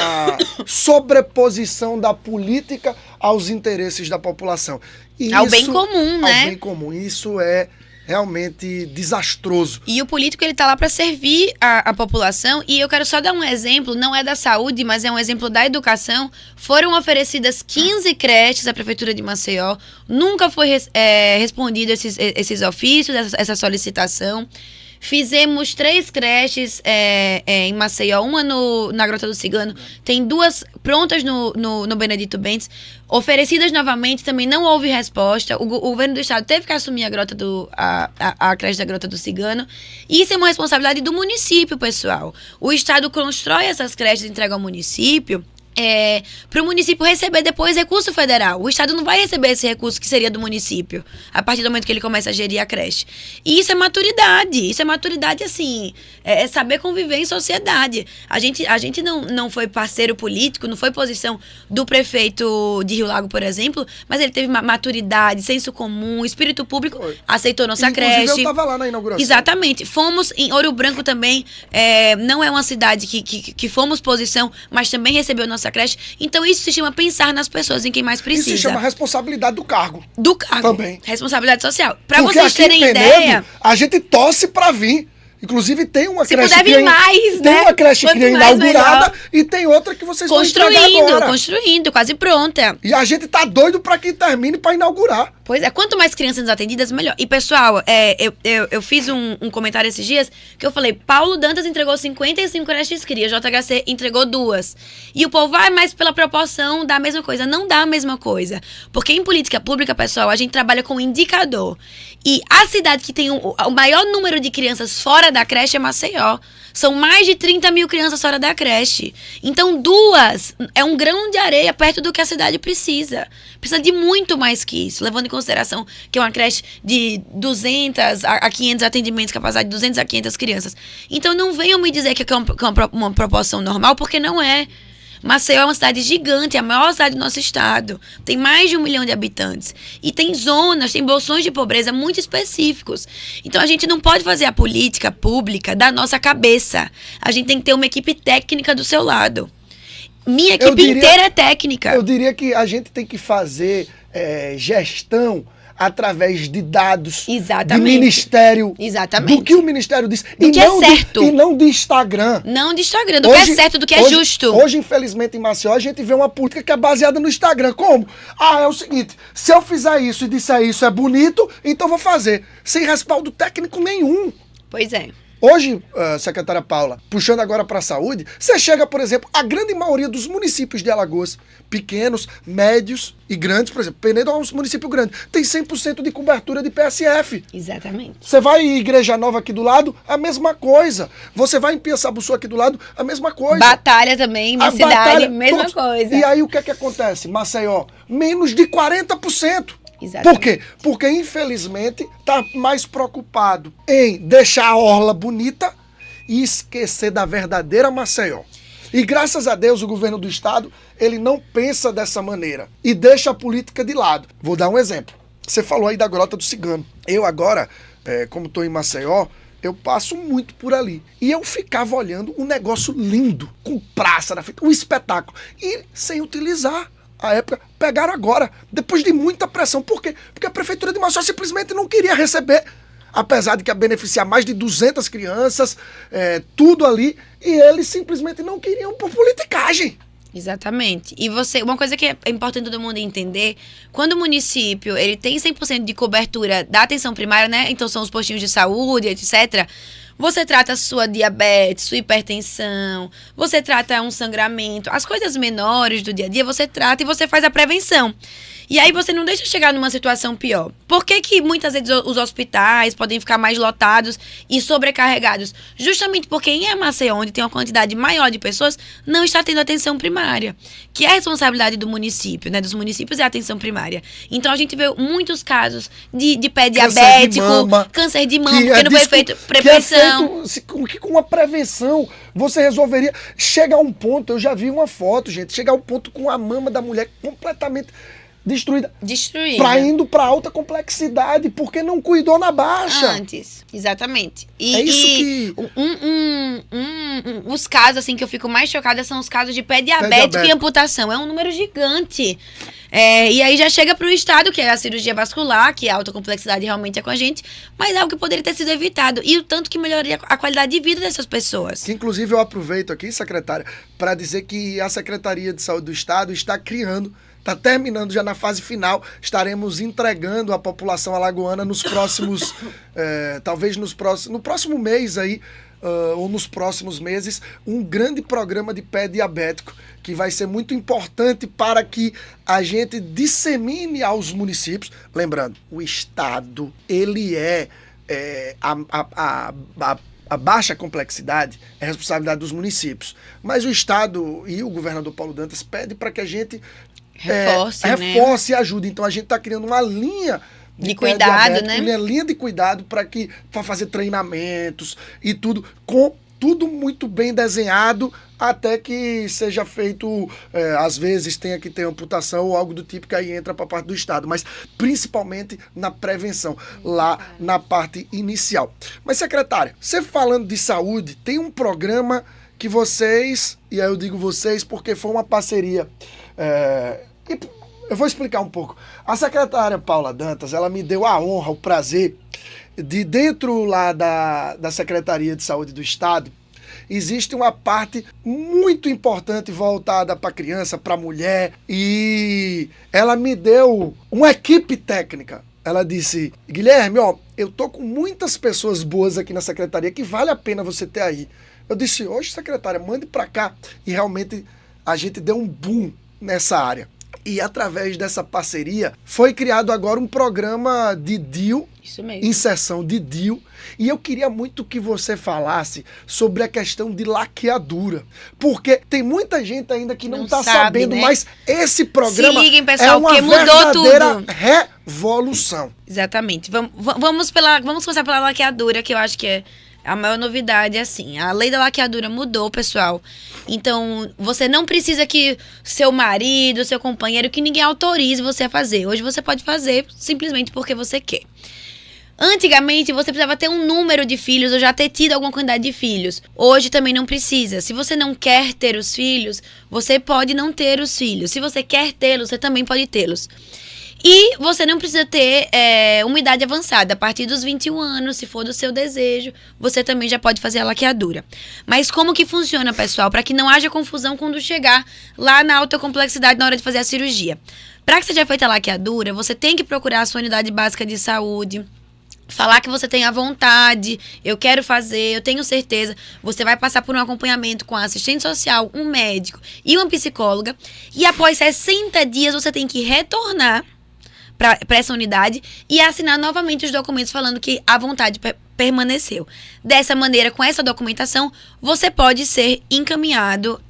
sobreposição da política aos interesses da população. E ao bem comum, né? Ao bem comum. Isso é realmente desastroso. E o político, ele tá lá para servir a população. E eu quero só dar um exemplo, não é da saúde, mas é um exemplo da educação. Foram oferecidas 15 creches à Prefeitura de Maceió. Nunca foi respondido esses ofícios, essa solicitação. Fizemos 3 creches em Maceió, uma na Grota do Cigano, tem 2 prontas no Benedito Bentes, oferecidas novamente, também não houve resposta. O governo do estado teve que assumir a creche da Grota do Cigano, e isso é uma responsabilidade do município, pessoal. O estado constrói essas creches e entrega ao município, para o município receber depois recurso federal. O estado não vai receber esse recurso que seria do município a partir do momento que ele começa a gerir a creche. E isso é maturidade, assim, é saber conviver em sociedade. A gente não foi parceiro político, não foi posição do prefeito de Rio Lago, por exemplo, mas ele teve maturidade, senso comum, espírito público, aceitou nossa creche. Inclusive, eu estava lá na inauguração. Exatamente. Fomos em Ouro Branco também, não é uma cidade que fomos posição, mas também recebeu nossa creche. Então isso se chama pensar nas pessoas, em quem mais precisa. Isso se chama responsabilidade do cargo. Do cargo. Também. Responsabilidade social. Para porque vocês terem ideia, a gente torce para vir. Inclusive tem uma se creche puder vir mais, tem né? uma creche que é inaugurada, melhor. E tem outra que vocês vão entregar agora. Construindo, quase pronta. E a gente tá doido para que termine para inaugurar. Pois é, quanto mais crianças atendidas, melhor. E, pessoal, eu fiz um comentário esses dias que eu falei, Paulo Dantas entregou 55 creches CRIA, JHC entregou 2. E o povo vai mais pela proporção da mesma coisa. Não dá a mesma coisa. Porque em política pública, pessoal, a gente trabalha com indicador. E a cidade que tem o maior número de crianças fora da creche é Maceió. São mais de 30 mil crianças fora da creche. Então, 2 é um grão de areia perto do que a cidade precisa. Precisa de muito mais que isso, levando em consideração que é uma creche de 200 a 500 atendimentos, capacidade de 200 a 500 crianças. Então, não venham me dizer que é uma proporção normal, porque não é. Maceió é uma cidade gigante, é a maior cidade do nosso estado. Tem mais de 1 milhão de habitantes. E tem zonas, tem bolsões de pobreza muito específicos. Então a gente não pode fazer a política pública da nossa cabeça. A gente tem que ter uma equipe técnica do seu lado. Minha equipe inteira é técnica. Eu diria que a gente tem que fazer gestão através de dados, Exatamente. de ministério, Exatamente. do que o ministério diz. Do que é certo. E não de Instagram. Não de Instagram, do que é certo, do que é justo. Hoje, infelizmente, em Maceió, a gente vê uma política que é baseada no Instagram. Como? É o seguinte, se eu fizer isso e disser isso é bonito, então vou fazer. Sem respaldo técnico nenhum. Pois é. Hoje, secretária Paula, puxando agora para a saúde, você chega, por exemplo, a grande maioria dos municípios de Alagoas, pequenos, médios e grandes, por exemplo, Penedo é um município grande, tem 100% de cobertura de PSF. Exatamente. Você vai em Igreja Nova aqui do lado, a mesma coisa. Você vai em Piaçabuçu aqui do lado, a mesma coisa. Batalha também, minha cidade, mesma coisa. E aí o que é que acontece? Maceió, menos de 40%. Exatamente. Por quê? Porque, infelizmente, tá mais preocupado em deixar a orla bonita e esquecer da verdadeira Maceió. E graças a Deus, o governo do estado, ele não pensa dessa maneira e deixa a política de lado. Vou dar um exemplo. Você falou aí da Grota do Cigano. Eu agora, como estou em Maceió, eu passo muito por ali. E eu ficava olhando um negócio lindo, com praça na frente, um espetáculo, e sem utilizar. A época, pegaram agora, depois de muita pressão. Por quê? Porque a Prefeitura de Maceió simplesmente não queria receber, apesar de que ia beneficiar mais de 200 crianças, tudo ali, e eles simplesmente não queriam por politicagem. Exatamente. E uma coisa que é importante todo mundo entender, quando o município ele tem 100% de cobertura da atenção primária, né? Então são os postinhos de saúde, etc., você trata a sua diabetes, sua hipertensão, você trata um sangramento, as coisas menores do dia a dia você trata e você faz a prevenção. E aí você não deixa chegar numa situação pior. Por que muitas vezes os hospitais podem ficar mais lotados e sobrecarregados? Justamente porque em Maceió, onde tem uma quantidade maior de pessoas, não está tendo atenção primária, que é a responsabilidade do município, né? Dos municípios é a atenção primária. Então a gente vê muitos casos de pé diabético, câncer de mama, porque não foi feito prevenção. Que com a prevenção você resolveria. Chega a um ponto, eu já vi uma foto, gente, chega a um ponto com a mama da mulher completamente destruída. Pra indo pra alta complexidade, porque não cuidou na baixa. Antes, exatamente. É isso que... os casos, assim, que eu fico mais chocada são os casos de pé diabético e amputação. É um número gigante. E aí já chega pro estado, que é a cirurgia vascular, que a alta complexidade realmente é com a gente, mas é algo que poderia ter sido evitado. E o tanto que melhoraria a qualidade de vida dessas pessoas. Que, inclusive, eu aproveito aqui, secretária, para dizer que a Secretaria de Saúde do Estado está criando, está terminando já na fase final, estaremos entregando à população alagoana nos próximos, talvez no próximo mês aí, ou nos próximos meses, um grande programa de pé diabético, que vai ser muito importante para que a gente dissemine aos municípios. Lembrando, o Estado, ele a baixa complexidade é responsabilidade dos municípios. Mas o Estado e o governador Paulo Dantas pedem para que a gente reforce e ajude. Então a gente está criando uma linha de cuidado, né? Uma linha de cuidado para fazer treinamentos e tudo, com tudo muito bem desenhado, até que seja feito, às vezes tenha que ter amputação ou algo do tipo, que aí entra para a parte do Estado, mas principalmente na prevenção, lá na parte inicial. Mas, secretária, você falando de saúde, tem um programa que vocês, e aí eu digo vocês porque foi uma parceria, e eu vou explicar um pouco. A secretária Paula Dantas, ela me deu a honra, o prazer de, dentro lá da Secretaria de Saúde do Estado, existe uma parte muito importante voltada para a criança, para a mulher, e ela me deu uma equipe técnica. Ela disse: Guilherme, eu tô com muitas pessoas boas aqui na secretaria que vale a pena você ter aí. Eu disse: hoje, secretária, mande para cá. E realmente a gente deu um boom nessa área. E através dessa parceria foi criado agora um programa de DIU, isso mesmo, inserção de DIU. E eu queria muito que você falasse sobre a questão de laqueadura, porque tem muita gente ainda que não está sabendo, né? Mas esse programa se liguem, pessoal, é uma verdadeira revolução. Exatamente. Vamos começar pela laqueadura, que eu acho que é A maior novidade é assim, a lei da laqueadura mudou, pessoal. Então, você não precisa que seu marido, seu companheiro, que ninguém autorize você a fazer. Hoje você pode fazer simplesmente porque você quer. Antigamente, você precisava ter um número de filhos ou já ter tido alguma quantidade de filhos. Hoje também não precisa. Se você não quer ter os filhos, você pode não ter os filhos. Se você quer tê-los, você também pode tê-los. E você não precisa ter uma idade avançada. A partir dos 21 anos, se for do seu desejo, você também já pode fazer a laqueadura. Mas como que funciona, pessoal? Para que não haja confusão quando chegar lá na alta complexidade na hora de fazer a cirurgia. Para que seja feita a laqueadura, você tem que procurar a sua unidade básica de saúde. Falar que você tem a vontade, eu quero fazer, eu tenho certeza. Você vai passar por um acompanhamento com a assistente social, um médico e uma psicóloga. E após 60 dias, você tem que retornar para essa unidade e assinar novamente os documentos falando que a vontade permaneceu. Dessa maneira, com essa documentação, você pode ser encaminhado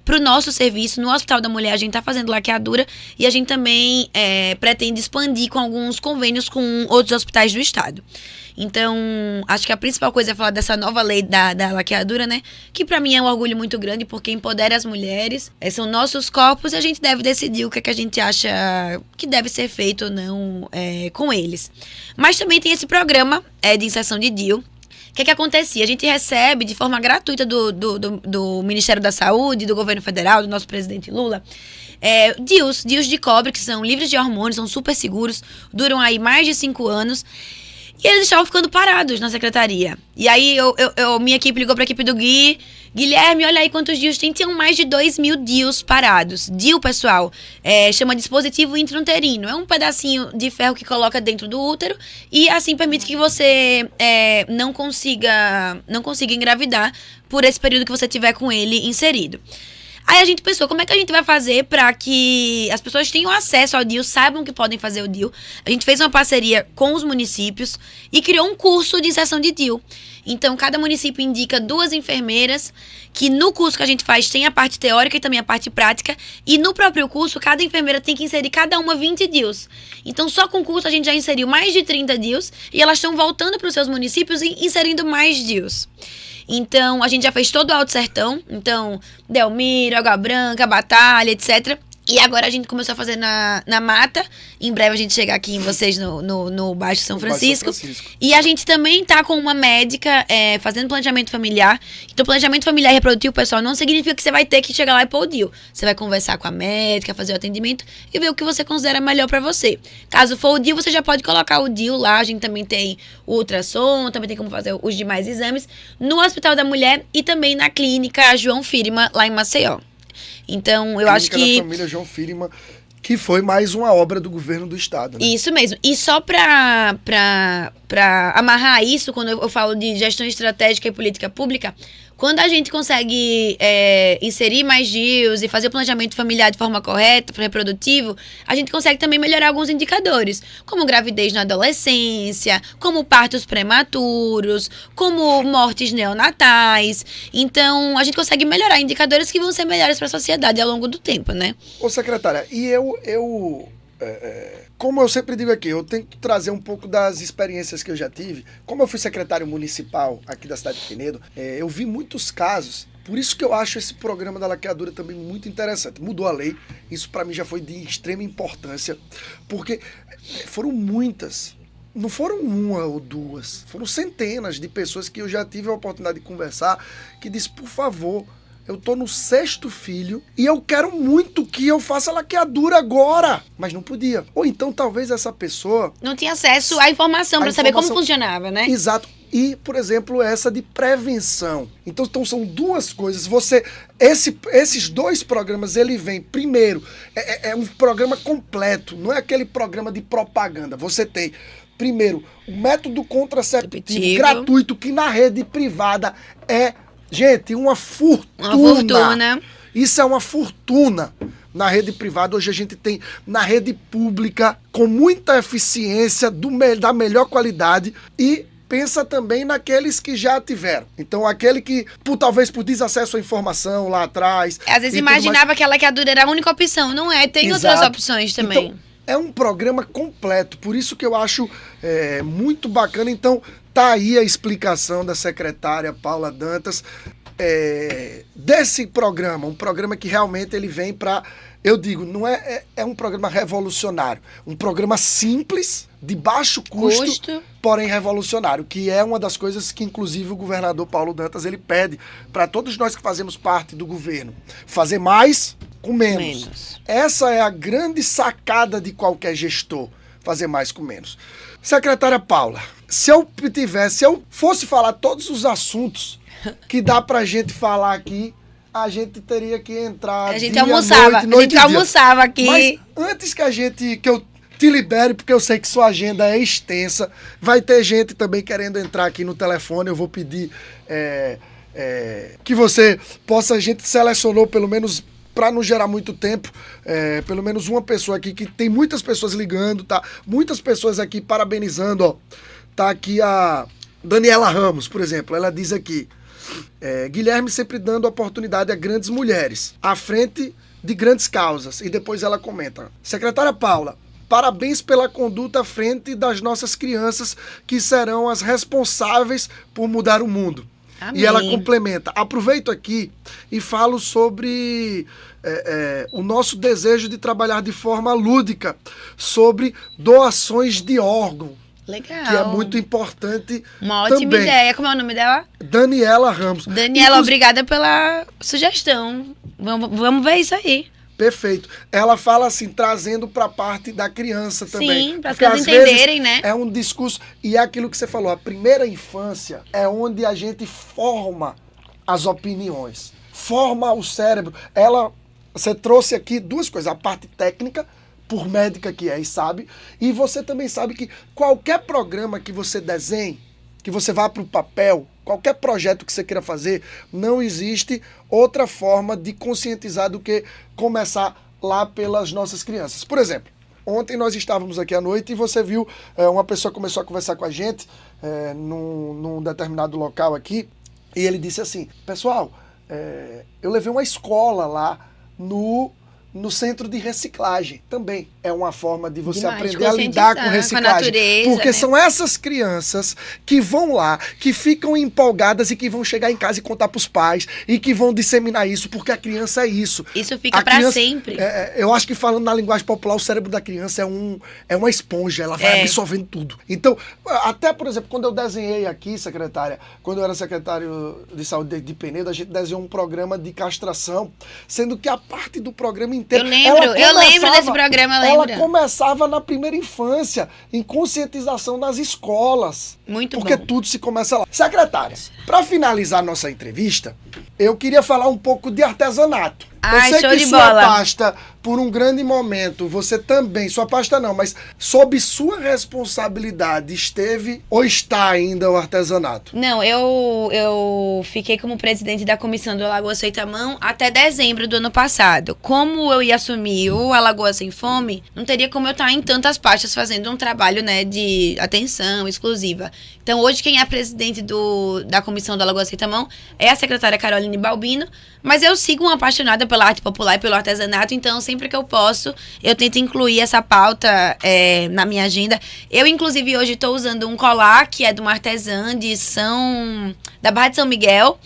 para o nosso serviço. No Hospital da Mulher, a gente está fazendo laqueadura e a gente também pretende expandir com alguns convênios com outros hospitais do estado. Então, acho que a principal coisa é falar dessa nova lei da laqueadura, né? Que pra mim é um orgulho muito grande, porque empodera as mulheres. São nossos corpos e a gente deve decidir o que é que a gente acha que deve ser feito ou não com eles. Mas também tem esse programa de inserção de DIU. O que é que acontecia? A gente recebe de forma gratuita do Ministério da Saúde, do governo federal, do nosso presidente Lula, DIUs de cobre, que são livres de hormônios, são super seguros, duram aí mais de 5 anos. E eles estavam ficando parados na secretaria. E aí, minha equipe ligou para a equipe do Gui. Guilherme, olha aí quantos DIUs tem. Tinham mais de 2.000 DIUs parados. DIU, pessoal, chama dispositivo intrauterino. É um pedacinho de ferro que coloca dentro do útero e assim permite que você não consiga engravidar por esse período que você tiver com ele inserido. Aí a gente pensou, como é que a gente vai fazer para que as pessoas tenham acesso ao DIU, saibam que podem fazer o DIU? A gente fez uma parceria com os municípios e criou um curso de inserção de DIU. Então, cada município indica 2 enfermeiras, que no curso que a gente faz tem a parte teórica e também a parte prática. E no próprio curso, cada enfermeira tem que inserir cada uma 20 DIUs. Então, só com o curso a gente já inseriu mais de 30 DIUs e elas estão voltando para os seus municípios e inserindo mais DIUs. Então, a gente já fez todo o Alto Sertão. Então, Delmiro, Água Branca, Batalha, etc. E agora a gente começou a fazer na Mata. Em breve a gente chega aqui em vocês no Baixo São Francisco. E a gente também tá com uma médica fazendo planejamento familiar. Então, planejamento familiar e reprodutivo, pessoal, não significa que você vai ter que chegar lá e pôr o DIU. Você vai conversar com a médica, fazer o atendimento e ver o que você considera melhor pra você. Caso for o DIU, você já pode colocar o DIU lá. A gente também tem o ultrassom, também tem como fazer os demais exames no Hospital da Mulher e também na clínica João Firma, lá em Maceió. Então, eu acho que... Clínica da Família João Firma, que foi mais uma obra do governo do estado, né? Isso mesmo. E só pra amarrar isso, quando eu falo de gestão estratégica e política pública, quando a gente consegue inserir mais DIUs e fazer o planejamento familiar de forma correta, reprodutivo, a gente consegue também melhorar alguns indicadores, como gravidez na adolescência, como partos prematuros, como mortes neonatais. Então, a gente consegue melhorar indicadores que vão ser melhores para a sociedade ao longo do tempo, né? Ô, secretária, e como eu sempre digo aqui, eu tenho que trazer um pouco das experiências que eu já tive. Como eu fui secretário municipal aqui da cidade de Penedo, eu vi muitos casos. Por isso que eu acho esse programa da laqueadura também muito interessante. Mudou a lei, isso para mim já foi de extrema importância, porque foram muitas. Não foram uma ou duas, foram centenas de pessoas que eu já tive a oportunidade de conversar, que disse, por favor, eu tô no 6º filho e eu quero muito que eu faça laqueadura agora. Mas não podia. Ou então talvez essa pessoa... não tinha acesso à informação para saber como funcionava, né? Exato. E, por exemplo, essa de prevenção. Então são 2 coisas. Esses 2 programas, ele vem, primeiro, é um programa completo. Não é aquele programa de propaganda. Você tem... primeiro, o método contraceptivo gratuito, que na rede privada gente, uma fortuna. Uma fortuna. Isso é uma fortuna. Na rede privada, hoje a gente tem na rede pública, com muita eficiência, da melhor qualidade, e pensa também naqueles que já tiveram. Então, aquele que, talvez por desacesso à informação lá atrás... às vezes imaginava que a laqueadura era a única opção. Não é, tem outras opções também. Então, é um programa completo, por isso que eu acho muito bacana. Então, Tá aí a explicação da secretária Paula Dantas desse programa, um programa que realmente ele vem para, eu digo, não é um programa revolucionário, um programa simples, de baixo custo, porém revolucionário, que é uma das coisas que inclusive o governador Paulo Dantas ele pede para todos nós que fazemos parte do governo, fazer mais com menos. Essa é a grande sacada de qualquer gestor, fazer mais com menos. Secretária Paula, se eu fosse falar todos os assuntos que dá pra gente falar aqui, a gente teria que entrar a gente almoçava aqui. Mas antes que eu te libere, porque eu sei que sua agenda é extensa, vai ter gente também querendo entrar aqui no telefone, eu vou pedir que você possa, a gente selecionou pelo menos para não gerar muito tempo, pelo menos uma pessoa aqui, que tem muitas pessoas ligando, tá? Muitas pessoas aqui parabenizando, ó. Tá aqui a Daniela Ramos, por exemplo, ela diz aqui, Guilherme sempre dando oportunidade a grandes mulheres, à frente de grandes causas. E depois ela comenta, secretária Paula, parabéns pela conduta à frente das nossas crianças, que serão as responsáveis por mudar o mundo. Amém. E ela complementa, aproveito aqui e falo sobre o nosso desejo de trabalhar de forma lúdica, sobre doações de órgão. Legal. Que é muito importante. Uma ótima também. Ideia. Como é o nome dela? Daniela Ramos. Daniela, obrigada pela sugestão. Vamos ver isso aí. Perfeito. Ela fala assim, trazendo para a parte da criança também. Sim, para as crianças entenderem, né? É um discurso, e é aquilo que você falou, a primeira infância é onde a gente forma as opiniões, forma o cérebro. Você trouxe aqui duas coisas, a parte técnica, por médica que é e sabe, e você também sabe que qualquer programa que você desenhe, que você vá para o papel, qualquer projeto que você queira fazer, não existe outra forma de conscientizar do que começar lá pelas nossas crianças. Por exemplo, ontem nós estávamos aqui à noite e você viu, uma pessoa começou a conversar com a gente num determinado local aqui, e ele disse assim, pessoal, eu levei uma escola lá no centro de reciclagem. Também é uma forma de você aprender a lidar com reciclagem. Com a natureza, porque né? São essas crianças que vão lá, que ficam empolgadas e que vão chegar em casa e contar para os pais e que vão disseminar isso, porque a criança é isso. Isso fica para sempre. Eu acho que falando na linguagem popular, o cérebro da criança é uma esponja, ela vai absorvendo tudo. Então, até, por exemplo, quando eu desenhei aqui, secretária, quando eu era secretário de saúde de Penedo, a gente desenhou um programa de castração, sendo que a parte do programa inteiro. Eu lembro desse programa, Ela começava na primeira infância, em conscientização nas escolas. Muito porque bom. Tudo se começa lá. Secretária, para finalizar nossa entrevista, eu queria falar um pouco de artesanato. Ai, eu sei show que de sua bola. pasta, por um grande momento, você também, sua pasta não, mas sob sua responsabilidade esteve ou está ainda o artesanato? Não, eu fiquei como presidente da comissão do Alagoas Feita Mão até dezembro do ano passado. Como eu ia assumir o Alagoas Sem Fome, não teria como eu estar em tantas pastas fazendo um trabalho, né, de atenção exclusiva. Então, hoje, quem é presidente da comissão do Alagoas Feita Mão é a secretária Caroline Balbino, mas eu sigo uma apaixonada pela arte popular e pelo artesanato, então sempre que eu posso, eu tento incluir essa pauta na minha agenda. Eu, inclusive, hoje estou usando um colar que é de uma artesã da Barra de São Miguel,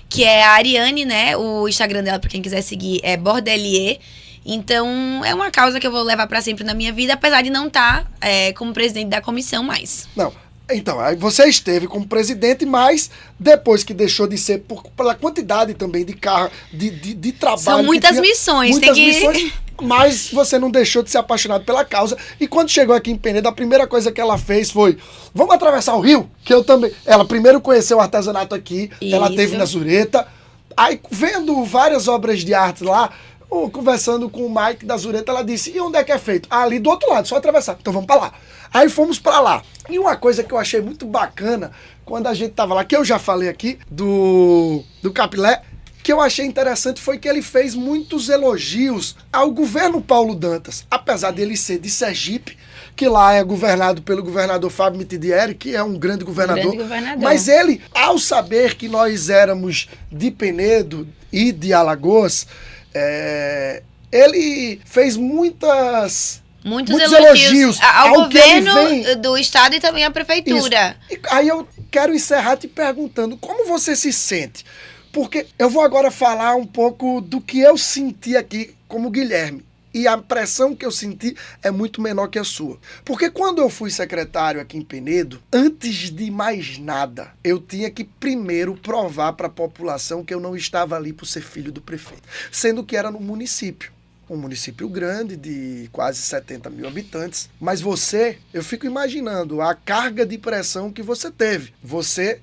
que é a Ariane, né? O Instagram dela, para quem quiser seguir, é Bordelier. Então, é uma causa que eu vou levar para sempre na minha vida, apesar de não estar como presidente da comissão mais. Não. Então, aí você esteve como presidente, mas depois que deixou de ser, pela quantidade também de carro, de trabalho. São muitas missões. Missões, mas você não deixou de ser apaixonado pela causa. E quando chegou aqui em Penedo, a primeira coisa que ela fez foi, vamos atravessar o rio? Que eu também... Ela primeiro conheceu o artesanato aqui, ela teve na Zureta. Aí, vendo várias obras de arte lá, conversando com o Mike da Zureta, ela disse, e onde é que é feito? Ali do outro lado, só atravessar. Então vamos pra lá. Aí fomos pra lá. E uma coisa que eu achei muito bacana, quando a gente tava lá, que eu já falei aqui, do Capilé, que eu achei interessante foi que ele fez muitos elogios ao governo Paulo Dantas. Apesar dele ser de Sergipe, que lá é governado pelo governador Fábio Mitidieri, que é um grande governador. Mas ele, ao saber que nós éramos de Penedo e de Alagoas, ele fez muitos elogios ao governo do estado e também à prefeitura. E aí eu quero encerrar te perguntando como você se sente. Porque eu vou agora falar um pouco do que eu senti aqui como Guilherme. E a pressão que eu senti é muito menor que a sua. Porque quando eu fui secretário aqui em Penedo, antes de mais nada, eu tinha que primeiro provar para a população que eu não estava ali por ser filho do prefeito. Sendo que era no município. Um município grande, de quase 70 mil habitantes. Mas você, eu fico imaginando a carga de pressão que você teve. Você,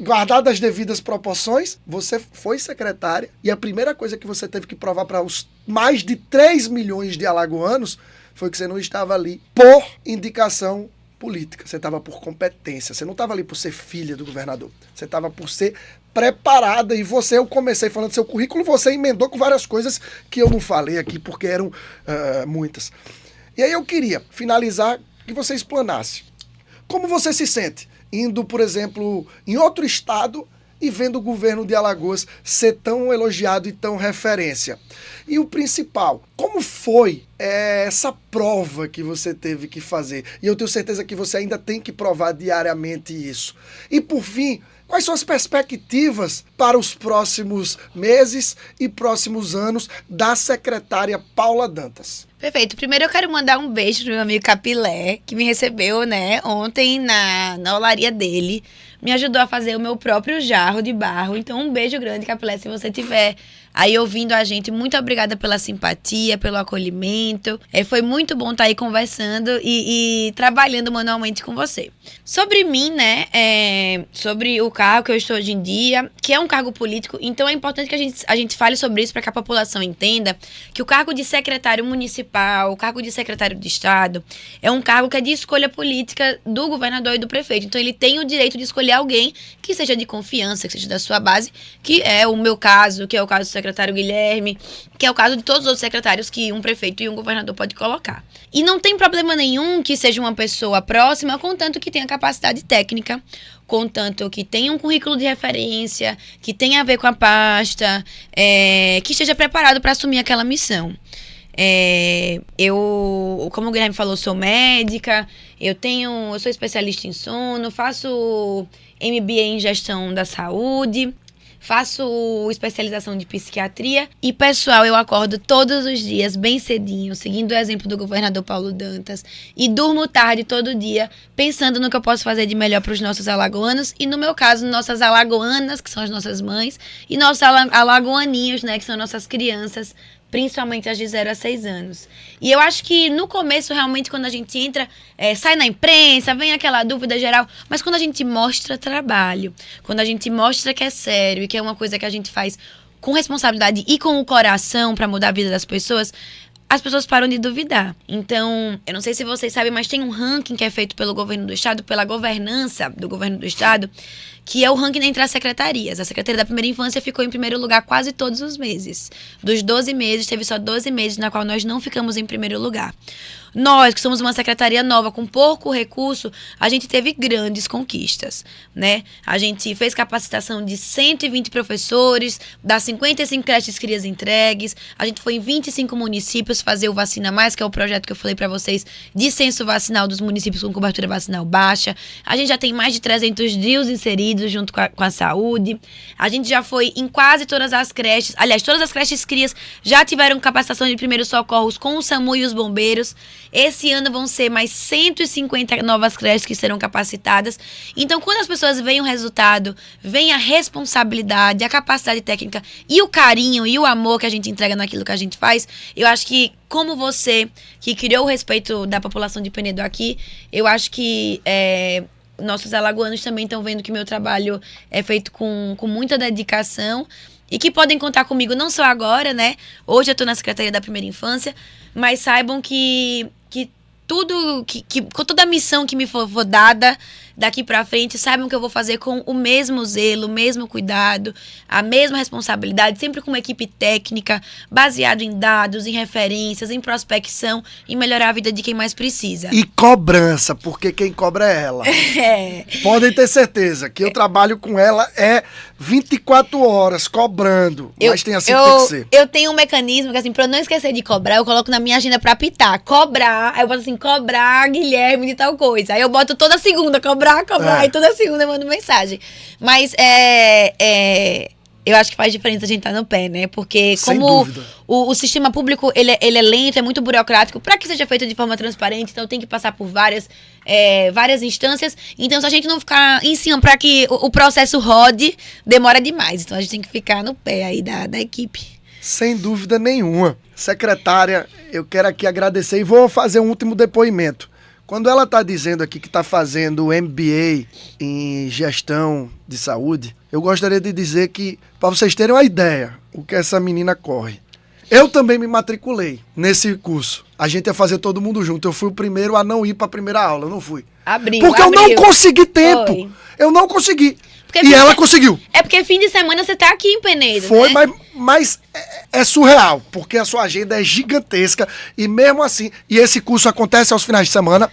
guardado as devidas proporções, você foi secretária e a primeira coisa que você teve que provar para os mais de 3 milhões de alagoanos foi que você não estava ali por indicação política. Você estava por competência. Você não estava ali por ser filha do governador. Você estava por ser preparada, e você, eu comecei falando do seu currículo, você emendou com várias coisas que eu não falei aqui, porque eram muitas. E aí eu queria finalizar que você explanasse. Como você se sente indo, por exemplo, em outro estado e vendo o governo de Alagoas ser tão elogiado e tão referência? E o principal, como foi essa prova que você teve que fazer? E eu tenho certeza que você ainda tem que provar diariamente isso. E por fim, quais são as perspectivas para os próximos meses e próximos anos da secretária Paula Dantas? Perfeito. Primeiro eu quero mandar um beijo pro meu amigo Capilé, que me recebeu, né, ontem na olaria dele. Me ajudou a fazer o meu próprio jarro de barro. Então, um beijo grande, Capilé, se você tiver aí ouvindo a gente. Muito obrigada pela simpatia, pelo acolhimento. Foi muito bom estar aí conversando e trabalhando manualmente com você. Sobre mim, né, sobre o cargo que eu estou hoje em dia, que é um cargo político, então é importante que a gente fale sobre isso para que a população entenda que o cargo de secretário municipal, o cargo de secretário de Estado, é um cargo que é de escolha política do governador e do prefeito. Então, ele tem o direito de escolher alguém que seja de confiança, que seja da sua base, que é o meu caso, que é o caso do secretário Guilherme, que é o caso de todos os outros secretários que um prefeito e um governador pode colocar. E não tem problema nenhum que seja uma pessoa próxima, contanto que tenha capacidade técnica, contanto que tenha um currículo de referência, que tenha a ver com a pasta, que esteja preparado para assumir aquela missão. Eu, como o Guilherme falou, sou médica, eu sou especialista em sono, faço MBA em gestão da saúde, faço especialização de psiquiatria e, pessoal, eu acordo todos os dias bem cedinho, seguindo o exemplo do governador Paulo Dantas, e durmo tarde todo dia, pensando no que eu posso fazer de melhor para os nossos alagoanos e, no meu caso, nossas alagoanas, que são as nossas mães, e nossos alagoaninhos, né, que são nossas crianças, principalmente as de 0 a 6 anos. E eu acho que no começo, realmente, quando a gente entra, sai na imprensa, vem aquela dúvida geral, mas quando a gente mostra trabalho, quando a gente mostra que é sério e que é uma coisa que a gente faz com responsabilidade e com o coração para mudar a vida das pessoas, as pessoas param de duvidar. Então, eu não sei se vocês sabem, mas tem um ranking que é feito pelo governo do estado, pela governança do governo do estado, que é o ranking entre as secretarias. A Secretaria da Primeira Infância ficou em primeiro lugar quase todos os meses. Dos 12 meses, teve só 12 meses na qual nós não ficamos em primeiro lugar. Nós, que somos uma secretaria nova, com pouco recurso, a gente teve grandes conquistas, né? A gente fez capacitação de 120 professores, das 55 creches crias entregues, a gente foi em 25 municípios fazer o Vacina Mais, que é o projeto que eu falei para vocês, de censo vacinal dos municípios com cobertura vacinal baixa. A gente já tem mais de 300 drills inseridos junto com a saúde. A gente já foi em quase todas as creches, aliás, todas as creches crias já tiveram capacitação de primeiros socorros com o SAMU e os bombeiros. Esse ano vão ser mais 150 novas creches que serão capacitadas. Então, quando as pessoas veem o resultado, veem a responsabilidade, a capacidade técnica e o carinho e o amor que a gente entrega naquilo que a gente faz, eu acho que, como você, que criou o respeito da população de Penedo aqui, eu acho que nossos alagoanos também estão vendo que meu trabalho é feito com muita dedicação e que podem contar comigo não só agora, né? Hoje eu estou na Secretaria da Primeira Infância, mas saibam que tudo, com toda a missão que me for dada daqui pra frente, saibam que eu vou fazer com o mesmo zelo, o mesmo cuidado, a mesma responsabilidade, sempre com uma equipe técnica, baseado em dados, em referências, em prospecção, em melhorar a vida de quem mais precisa. E cobrança, porque quem cobra é ela. Podem ter certeza que eu trabalho com ela 24 horas cobrando, mas tem assim que tem que ser. Eu tenho um mecanismo que, assim, pra eu não esquecer de cobrar, eu coloco na minha agenda pra apitar. Cobrar, aí eu boto assim, cobrar Guilherme de tal coisa. Aí eu boto toda segunda cobrando. cobrar. Aí toda segunda eu mando mensagem. Mas eu acho que faz diferença a gente estar no pé, né? Porque como o sistema público, ele é lento, é muito burocrático, para que seja feito de forma transparente, então tem que passar por várias instâncias. Então, se a gente não ficar em cima para que o processo rode, demora demais. Então, a gente tem que ficar no pé aí da equipe. Sem dúvida nenhuma. Secretária, eu quero aqui agradecer e vou fazer um último depoimento. Quando ela está dizendo aqui que está fazendo MBA em gestão de saúde, eu gostaria de dizer que, para vocês terem uma ideia, o que essa menina corre. Eu também me matriculei nesse curso. A gente ia fazer todo mundo junto. Eu fui o primeiro a não ir para a primeira aula, eu não fui. Porque eu não consegui tempo. Foi. Eu não consegui. Ela conseguiu. É porque fim de semana você tá aqui em Penedo, Foi, né? mas é surreal, porque a sua agenda é gigantesca e mesmo assim, e esse curso acontece aos finais de semana.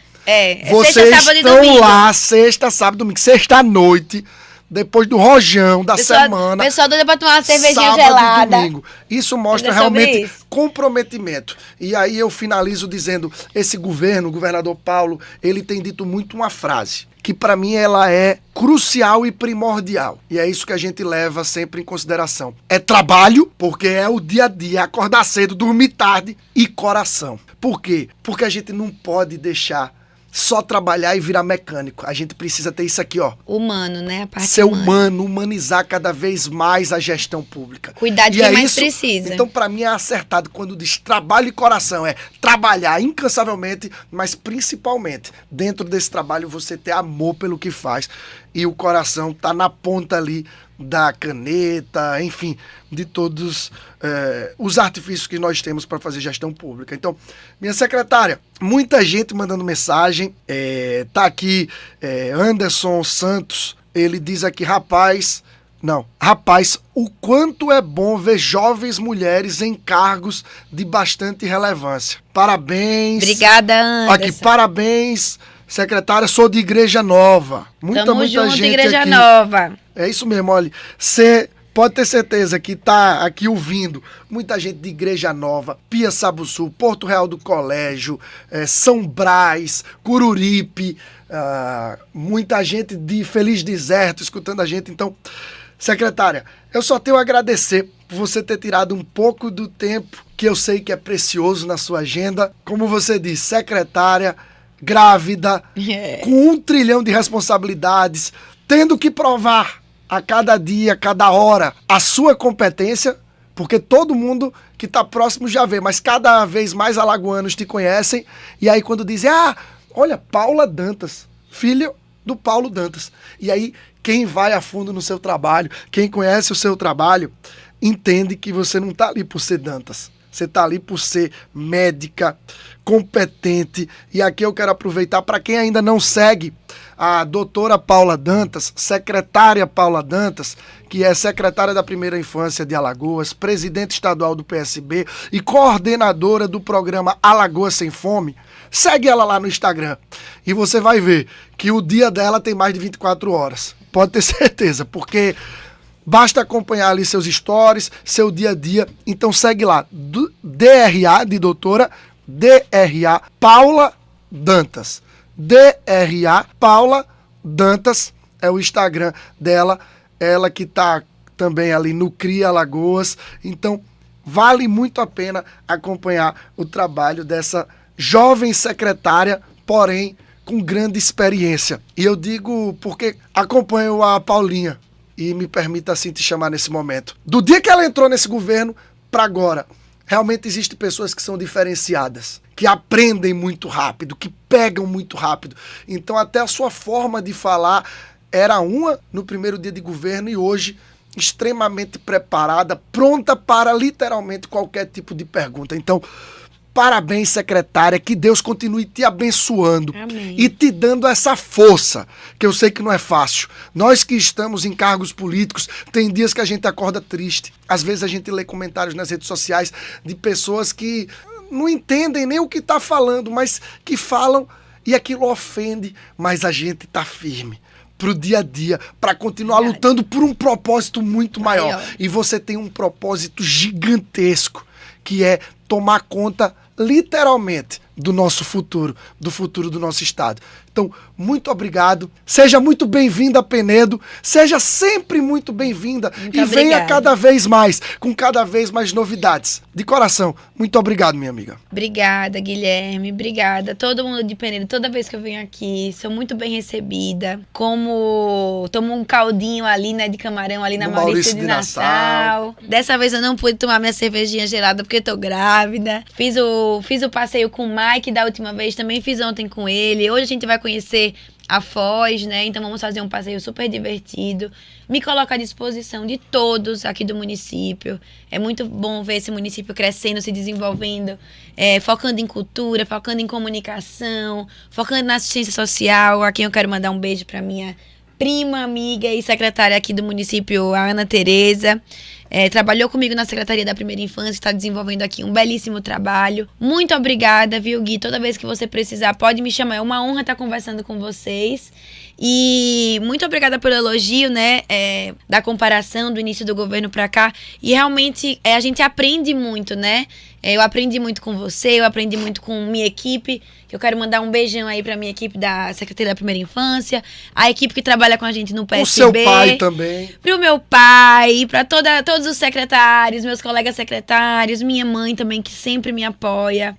Vocês sexta, sábado e domingo. Estão lá sexta, sábado, domingo, sexta-noite, depois do rojão da semana. Pessoal doido pra tomar uma cervejinha gelada. E domingo. Isso mostra realmente comprometimento. E aí eu finalizo dizendo, esse governo, o governador Paulo, ele tem dito muito uma frase, que para mim ela é crucial e primordial. E é isso que a gente leva sempre em consideração. É trabalho, porque é o dia a dia, acordar cedo, dormir tarde, e coração. Por quê? Porque a gente não pode deixar só trabalhar e virar mecânico. A gente precisa ter isso aqui, ó. Humano, né? A parte ser humano, humanizar cada vez mais a gestão pública. Cuidar de quem mais precisa. Então, para mim, é acertado quando diz trabalho e coração. É trabalhar incansavelmente, mas principalmente, dentro desse trabalho, você ter amor pelo que faz. E o coração tá na ponta ali da caneta, enfim, de todos os artifícios que nós temos para fazer gestão pública. Então, minha secretária, muita gente mandando mensagem, tá aqui Anderson Santos, ele diz aqui, rapaz, o quanto é bom ver jovens mulheres em cargos de bastante relevância. Parabéns. Obrigada, Anderson. Aqui, parabéns. Secretária, sou de Igreja Nova. Muita junto, gente Igreja aqui. Nova. É isso mesmo, olha. Você pode ter certeza que tá aqui ouvindo muita gente de Igreja Nova, Pia Sabuçu, Porto Real do Colégio, São Brás, Cururipe, muita gente de Feliz Deserto escutando a gente. Então, secretária, eu só tenho a agradecer por você ter tirado um pouco do tempo que eu sei que é precioso na sua agenda. Como você disse, secretária, grávida, com 1 trilhão de responsabilidades, tendo que provar a cada dia, a cada hora, a sua competência, porque todo mundo que está próximo já vê, mas cada vez mais alagoanos te conhecem, e aí quando dizem, olha, Paula Dantas, filho do Paulo Dantas. E aí, quem vai a fundo no seu trabalho, quem conhece o seu trabalho, entende que você não está ali por ser Dantas. Você está ali por ser médica, competente. E aqui eu quero aproveitar para quem ainda não segue a doutora Paula Dantas, secretária Paula Dantas, que é secretária da Primeira Infância de Alagoas, presidente estadual do PSB e coordenadora do programa Alagoas Sem Fome. Segue ela lá no Instagram e você vai ver que o dia dela tem mais de 24 horas. Pode ter certeza, porque basta acompanhar ali seus stories, seu dia a dia. Então segue lá, DRA de doutora, DRA Paula Dantas. DRA Paula Dantas é o Instagram dela. Ela que tá também ali no CRIA Alagoas. Então vale muito a pena acompanhar o trabalho dessa jovem secretária, porém com grande experiência. E eu digo porque acompanho a Paulinha. E me permita assim te chamar nesse momento. Do dia que ela entrou nesse governo para agora, realmente existem pessoas que são diferenciadas, que aprendem muito rápido, que pegam muito rápido. Então até a sua forma de falar era uma no primeiro dia de governo e hoje extremamente preparada, pronta para literalmente qualquer tipo de pergunta. Então, parabéns, secretária, que Deus continue te abençoando. Amém. E te dando essa força, que eu sei que não é fácil. Nós que estamos em cargos políticos, tem dias que a gente acorda triste. Às vezes a gente lê comentários nas redes sociais de pessoas que não entendem nem o que está falando, mas que falam e aquilo ofende, mas a gente está firme pro dia a dia, para continuar lutando por um propósito muito maior. E você tem um propósito gigantesco, que é tomar conta, literalmente, do nosso futuro, do futuro do nosso estado. Então, muito obrigado. Seja muito bem-vinda, Penedo. Seja sempre muito bem-vinda. E venha cada vez mais, com cada vez mais novidades. De coração, muito obrigado, minha amiga. Obrigada, Guilherme. Obrigada. Todo mundo de Penedo, toda vez que eu venho aqui, sou muito bem recebida. Como tomo um caldinho ali, né, de camarão ali na Maurício de Nassau. Dessa vez eu não pude tomar minha cervejinha gelada porque eu tô grávida. Fiz o passeio com o Mike da última vez, também fiz ontem com ele. Hoje a gente vai conhecer a Foz, né? Então vamos fazer um passeio super divertido. Me coloco à disposição de todos aqui do município. É muito bom ver esse município crescendo, se desenvolvendo, focando em cultura, focando em comunicação, focando na assistência social. A quem eu quero mandar um beijo para minha prima, amiga e secretária aqui do município, a Ana Tereza. Trabalhou comigo na Secretaria da Primeira Infância, está desenvolvendo aqui um belíssimo trabalho. Muito obrigada, viu, Gui? Toda vez que você precisar, pode me chamar. É uma honra estar conversando com vocês. E muito obrigada pelo elogio, né, da comparação do início do governo para cá. E realmente a gente aprende muito, né? Eu aprendi muito com você, eu aprendi muito com minha equipe. Eu quero mandar um beijão aí pra minha equipe da Secretaria da Primeira Infância, a equipe que trabalha com a gente no PSB. O seu pai também. Pro meu pai, pra todos os secretários, meus colegas secretários, minha mãe também, que sempre me apoia.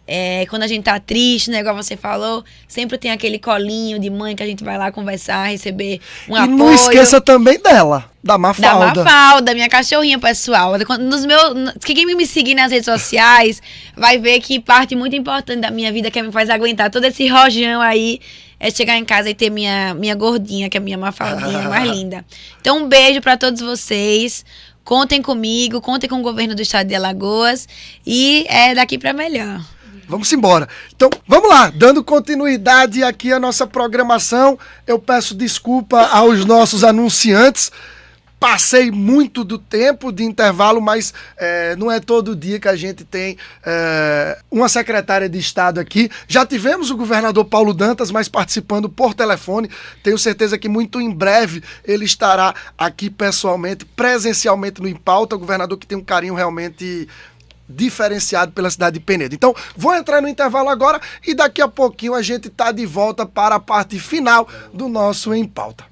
Quando a gente tá triste, né, igual você falou, sempre tem aquele colinho de mãe que a gente vai lá conversar, receber um apoio. E não esqueça também dela. Da Mafalda. Da Mafalda, minha cachorrinha pessoal. Quem me seguir nas redes sociais vai ver que parte muito importante da minha vida que me faz aguentar todo esse rojão aí é chegar em casa e ter minha gordinha, que é a minha Mafaldinha mais linda. Então um beijo pra todos vocês. Contem comigo, contem com o governo do estado de Alagoas e daqui pra melhor. Vamos embora. Então, vamos lá. Dando continuidade aqui à nossa programação, eu peço desculpa aos nossos anunciantes. Passei muito do tempo de intervalo, mas não é todo dia que a gente tem uma secretária de Estado aqui. Já tivemos o governador Paulo Dantas, mas participando por telefone. Tenho certeza que muito em breve ele estará aqui pessoalmente, presencialmente no Em Pauta. O governador que tem um carinho realmente diferenciado pela cidade de Penedo. Então, vou entrar no intervalo agora e daqui a pouquinho a gente está de volta para a parte final do nosso Em Pauta.